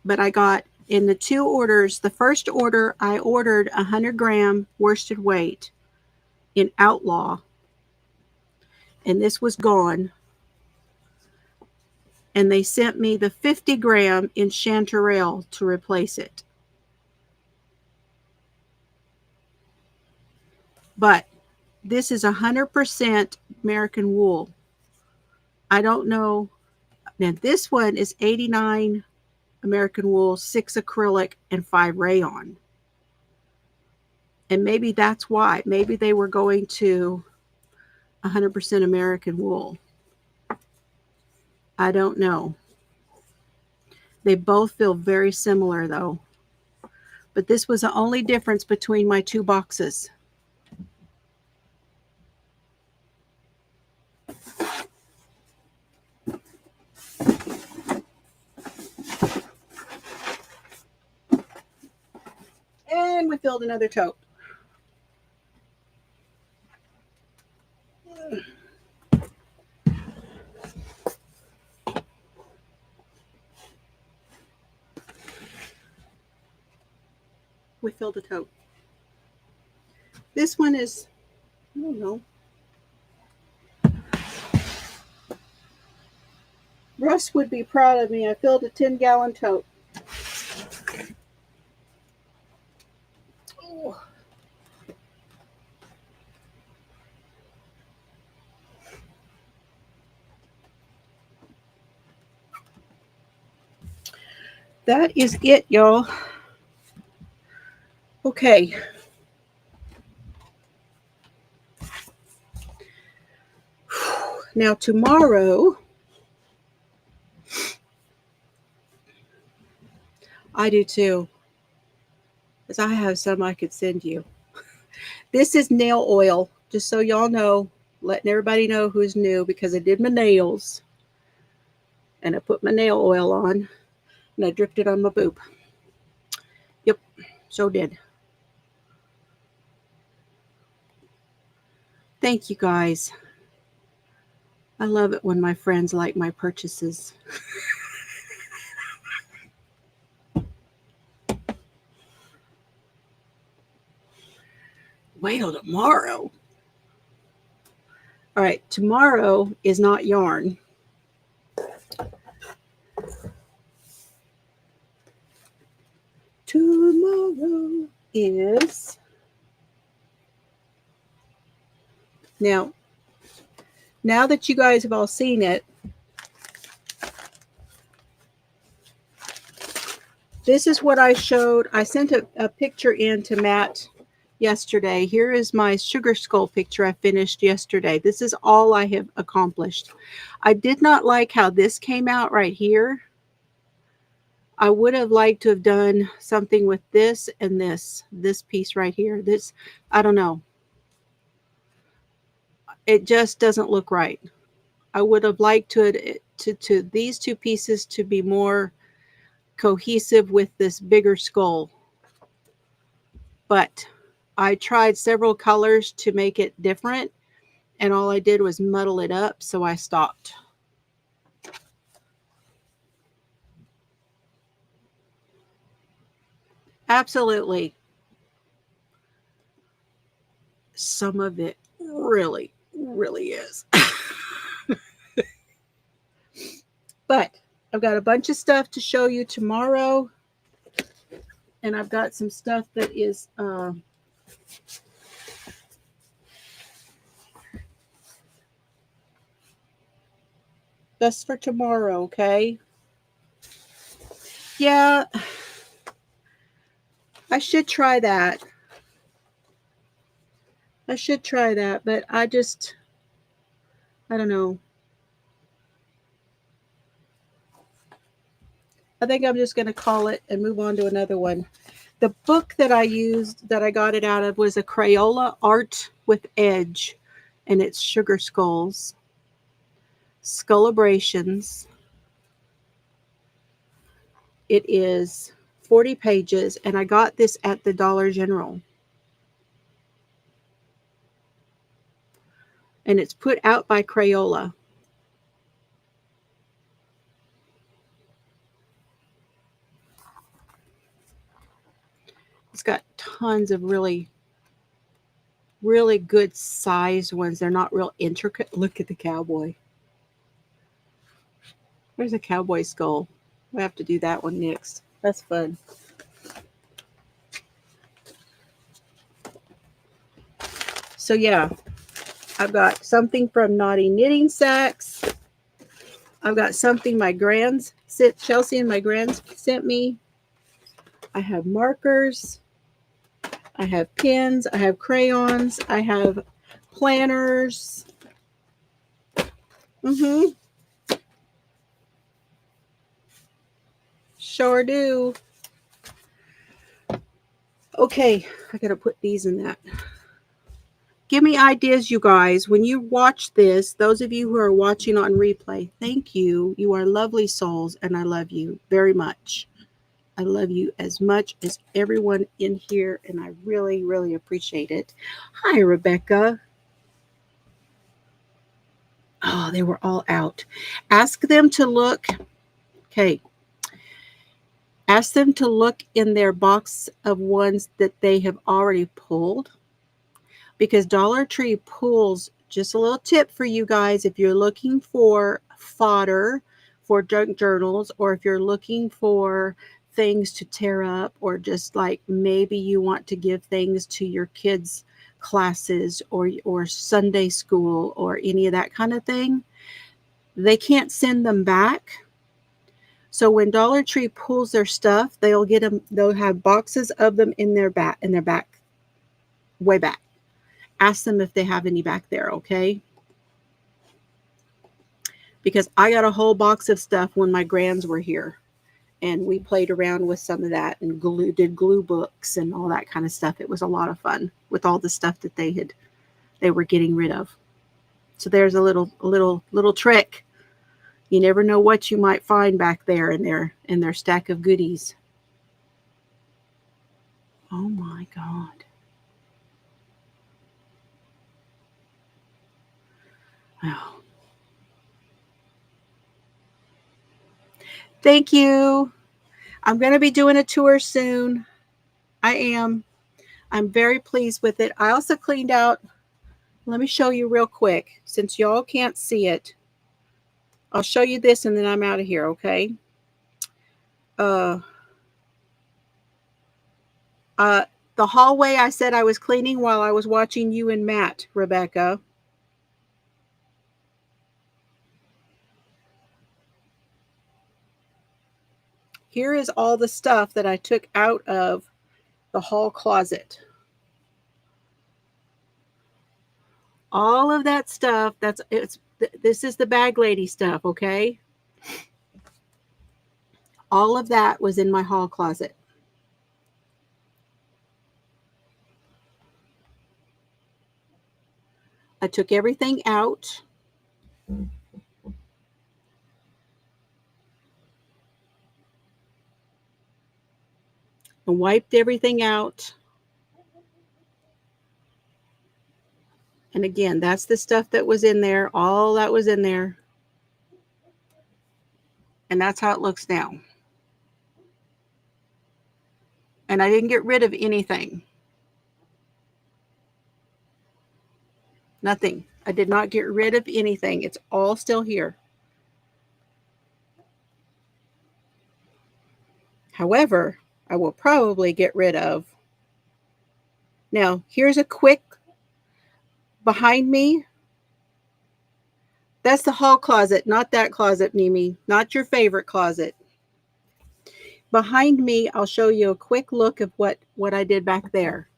But I got, in the 2 orders, the first order, I ordered 100 gram worsted weight in Outlaw. And this was gone. And they sent me the 50 gram in Chanterelle to replace it. But this is 100% American wool. I don't know. Now this one is 89 American wool, 6 acrylic, and 5 rayon. And maybe that's why. Maybe they were going to 100% American wool. I don't know. They both feel very similar though. But this was the only difference between my 2 boxes. And we filled another tote. We filled a tote. This one is, I don't know. Russ would be proud of me. I filled a 10-gallon tote. Oh. That is it, y'all. Okay. Now tomorrow, I do too, because I have some I could send you. This is nail oil, just so y'all know, letting everybody know who's new, because I did my nails and I put my nail oil on and I dripped it on my boob. Yep, so did. Thank you guys. I love it when my friends like my purchases. Wait till tomorrow. All right, tomorrow is not yarn. Tomorrow is... Now that you guys have all seen it, this is what I showed. I sent a picture in to Matt yesterday. Here is my sugar skull picture I finished yesterday. This is all I have accomplished. I did not like how this came out right here. I would have liked to have done something with this and this piece right here. This, I don't know. It just doesn't look right. I would have liked to these 2 pieces to be more cohesive with this bigger skull. But I tried several colors to make it different, and all I did was muddle it up, so I stopped. Absolutely. Some of it really, really is. But I've got a bunch of stuff to show you tomorrow. And I've got some stuff that is just for tomorrow, okay? Yeah, I should try that. I should try that, but I don't know. I think I'm just going to call it and move on to another one. The book that I used, that I got it out of, was a Crayola Art with Edge, and it's Sugar Skulls, Skullabrations. It is 40 pages, and I got this at the Dollar General. And it's put out by Crayola. It's got tons of really, really good sized ones. They're not real intricate. Look at the cowboy. There's a cowboy skull. We'll have to do that one next. That's fun. So yeah, I've got something from Naughty Knitting Sacks. I've got something my grands, Chelsea and my grands sent me. I have markers. I have pens. I have crayons. I have planners. Sure do. Okay, I gotta put these in that. Give me ideas, you guys. When you watch this, those of you who are watching on replay, thank you. You are lovely souls, and I love you very much. I love you as much as everyone in here, and I really, really appreciate it. Hi, Rebecca. Oh, they were all out. Ask them to look. Okay. Ask them to look in their box of ones that they have already pulled, because Dollar Tree pulls, just a little tip for you guys, if you're looking for fodder for junk journals, or if you're looking for things to tear up, or just like maybe you want to give things to your kids' classes or Sunday school or any of that kind of thing, they can't send them back. So when Dollar Tree pulls their stuff, they'll have boxes of them in their back, way back. Ask them if they have any back there, okay? Because I got a whole box of stuff when my grands were here, and we played around with some of that and did glue books and all that kind of stuff. It was a lot of fun with all the stuff that they were getting rid of. So there's a little trick. You never know what you might find back there in their stack of goodies. Oh my God. Wow. Thank you. I'm going to be doing a tour soon. I am. I'm very pleased with it. I also cleaned out. Let me show you real quick. Since y'all can't see it, I'll show you this and then I'm out of here, okay? The hallway I said I was cleaning while I was watching you and Matt, Rebecca. Here is all the stuff that I took out of the hall closet. All of that stuff, this is the bag lady stuff, okay? All of that was in my hall closet. I took everything out. and wiped everything out. And again, that's the stuff that was in there. All that was in there. And that's how it looks now. And I didn't get rid of anything. Nothing. I did not get rid of anything. It's all still here. However, I will probably get rid of. Now, here's a quick behind me. That's the hall closet, not that closet, Mimi. Not your favorite closet. Behind me, I'll show you a quick look of what I did back there.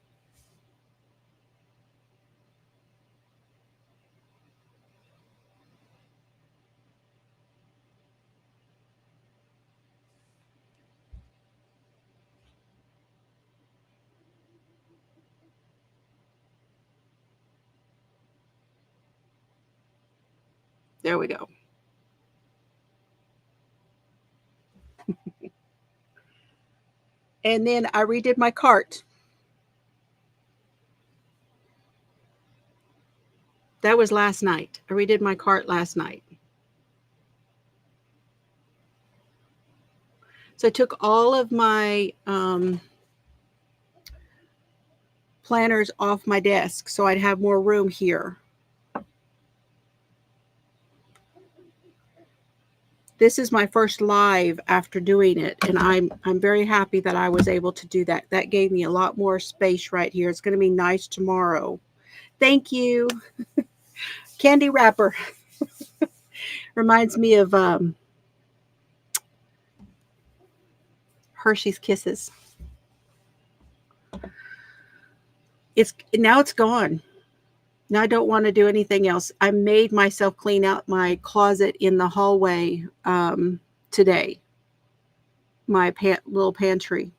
There we go. And then I redid my cart. That was last night. I redid my cart last night. So I took all of my planners off my desk so I'd have more room here. This is my first live after doing it, and I'm very happy that I was able to do that. That gave me a lot more space right here. It's going to be nice tomorrow. Thank you. Candy wrapper. Reminds me of Hershey's Kisses. Now it's gone. Now I don't want to do anything else. I made myself clean out my closet in the hallway today. My little pantry.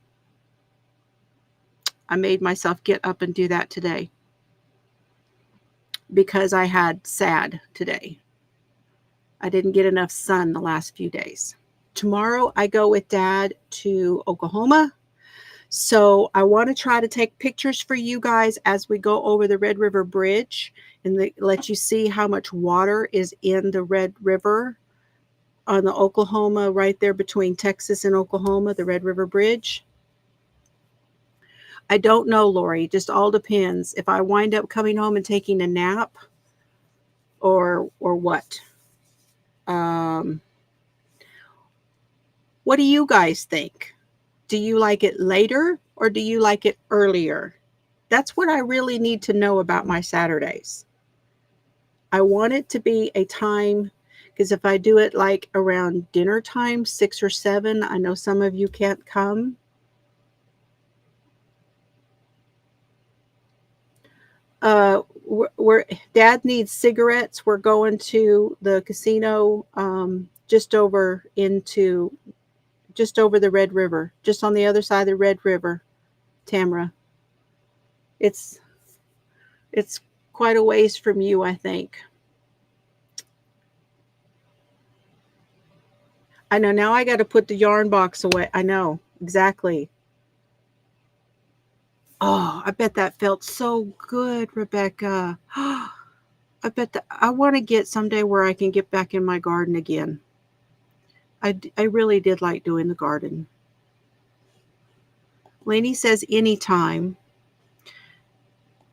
I made myself get up and do that today because I had SAD today. I didn't get enough sun the last few days. Tomorrow I go with Dad to Oklahoma. So I want to try to take pictures for you guys as we go over the Red River Bridge and let you see how much water is in the Red River on the Oklahoma, right there between Texas and Oklahoma, the Red River Bridge. I don't know, Lori. Just all depends. If I wind up coming home and taking a nap or what. What do you guys think? Do you like it later or do you like it earlier? That's what I really need to know about my Saturdays. I want it to be a time, because if I do it like around dinner time, 6 or 7, I know some of you can't come. Dad needs cigarettes. We're going to the casino just over the Red River, just on the other side of the Red River, Tamara. It's quite a ways from you, I think. I know now I got to put the yarn box away. I know, exactly. Oh, I bet that felt so good, Rebecca. I bet that I want to get someday where I can get back in my garden again. I really did like doing the garden. Lainey says anytime.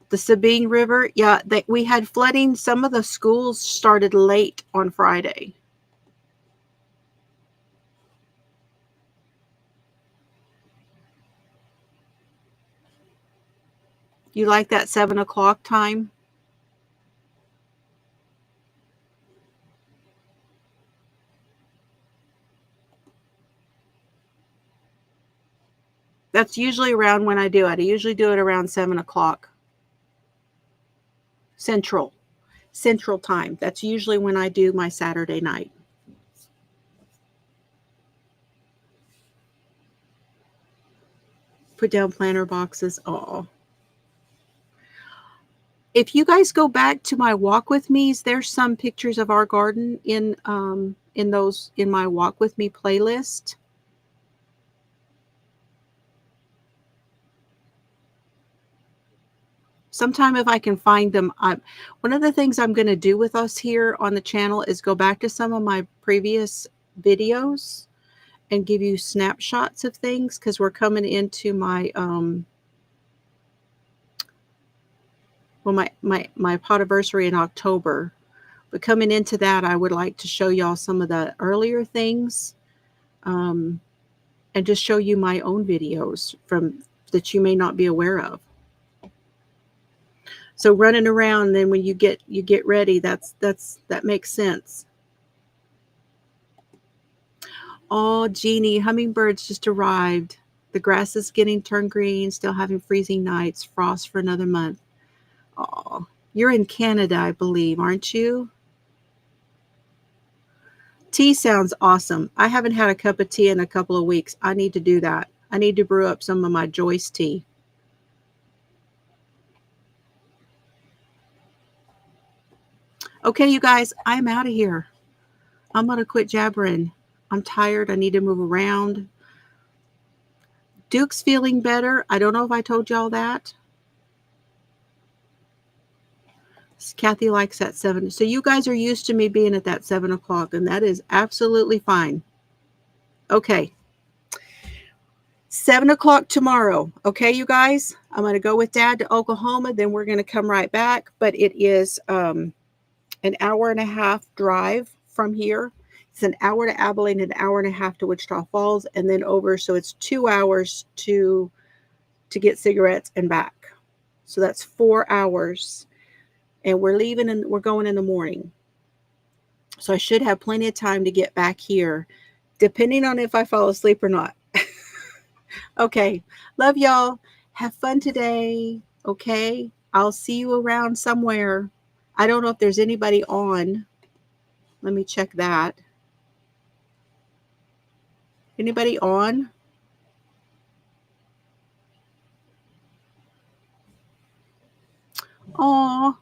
The Sabine River, yeah, we had flooding. Some of the schools started late on Friday. You like that 7 o'clock time? That's usually around when I do it. I usually do it around 7 o'clock. Central time. That's usually when I do my Saturday night. Put down planter boxes. Oh. If you guys go back to my walk with me's, there's some pictures of our garden in my walk with me playlist. Sometime if I can find them. One of the things I'm going to do with us here on the channel is go back to some of my previous videos and give you snapshots of things, because we're coming into my my podiversary in October. But coming into that, I would like to show y'all some of the earlier things, and just show you my own videos from that you may not be aware of. So running around, then when you get ready, that makes sense. Oh, Jeannie, hummingbirds just arrived. The grass is getting turned green, still having freezing nights, frost for another month. Oh, you're in Canada, I believe, aren't you? Tea sounds awesome. I haven't had a cup of tea in a couple of weeks. I need to do that. I need to brew up some of my Joyce tea. Okay, you guys, I'm out of here. I'm going to quit jabbering. I'm tired. I need to move around. Duke's feeling better. I don't know if I told y'all that. Kathy likes that 7. So you guys are used to me being at that 7 o'clock, and that is absolutely fine. Okay. 7 o'clock tomorrow. Okay, you guys? I'm going to go with Dad to Oklahoma. Then we're going to come right back. But it is an hour and a half drive from here. It's an hour to Abilene, an hour and a half to Wichita Falls, and then over. So it's 2 hours to get cigarettes and back. So that's 4 hours. And we're leaving and we're going in the morning. So I should have plenty of time to get back here, depending on if I fall asleep or not. Okay. Love y'all. Have fun today. Okay. I'll see you around somewhere. I don't know if there's anybody on. Let me check that. Anybody on? Oh,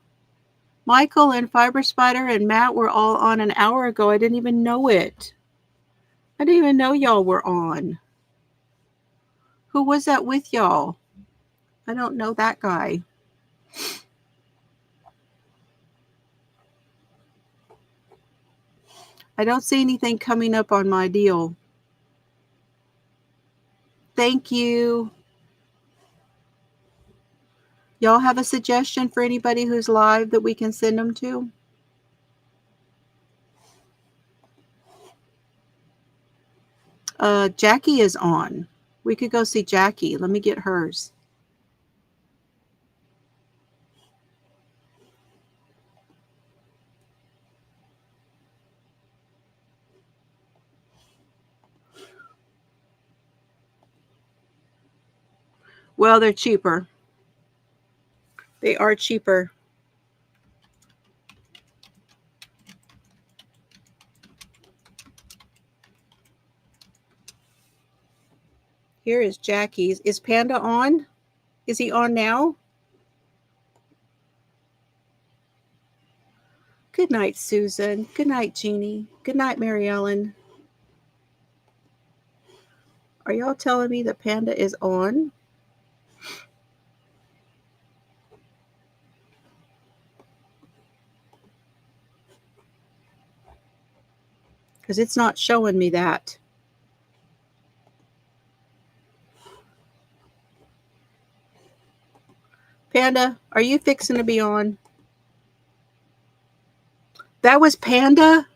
Michael and Fiber Spider and Matt were all on an hour ago. I didn't even know it. I didn't even know y'all were on. Who was that with y'all? I don't know that guy. I don't see anything coming up on my deal. Thank you. Y'all have a suggestion for anybody who's live that we can send them to? Jackie is on. We could go see Jackie. Let me get hers. Well, they're cheaper. They are cheaper. Here is Jackie's. Is Panda on? Is he on now? Good night, Susan. Good night, Jeannie. Good night, Mary Ellen. Are y'all telling me that Panda is on? Because it's not showing me that. Panda, are you fixing to be on? That was Panda?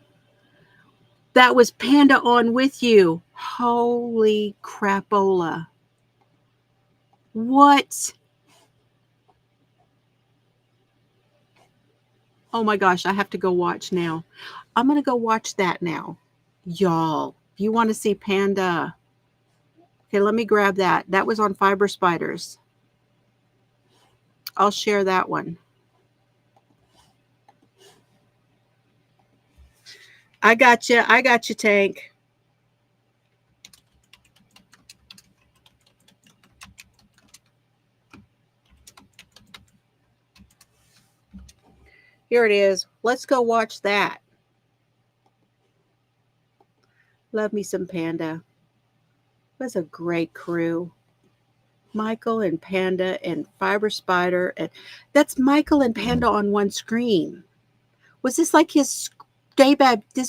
That was Panda on with you. Holy crapola. What? Oh my gosh, I have to go watch now. I'm going to go watch that now. Y'all, if you want to see Panda. Okay, let me grab that. That was on Fiber Spiders. I'll share that one. I got you. I got you, Tank. Here it is. Let's go watch that. Love me some Panda. It was a great crew. Michael and Panda and Fiber Spider, and that's Michael and Panda on one screen. Was this like his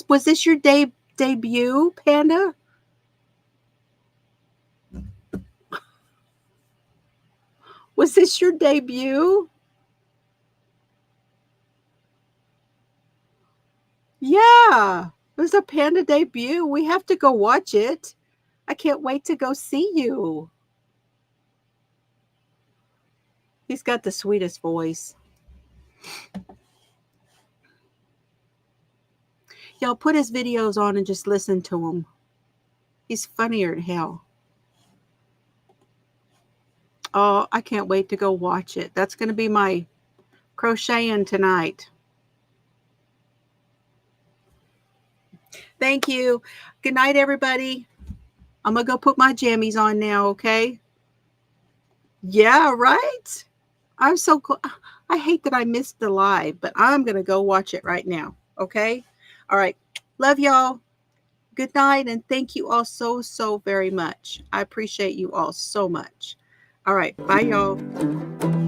was this your debut, Panda? Was this your debut? Yeah, it was a Panda debut. We have to go watch it. I can't wait to go see you. He's got the sweetest voice. Y'all put his videos on and just listen to him. He's funnier than hell. Oh, I can't wait to go watch it. That's going to be my crocheting tonight. Thank you. Good night, everybody. I'm going to go put my jammies on now, okay? Yeah, right? I'm so cool. I hate that I missed the live, but I'm going to go watch it right now, okay? All right. Love y'all. Good night, and thank you all so very much. I appreciate you all so much. All right. Bye, y'all.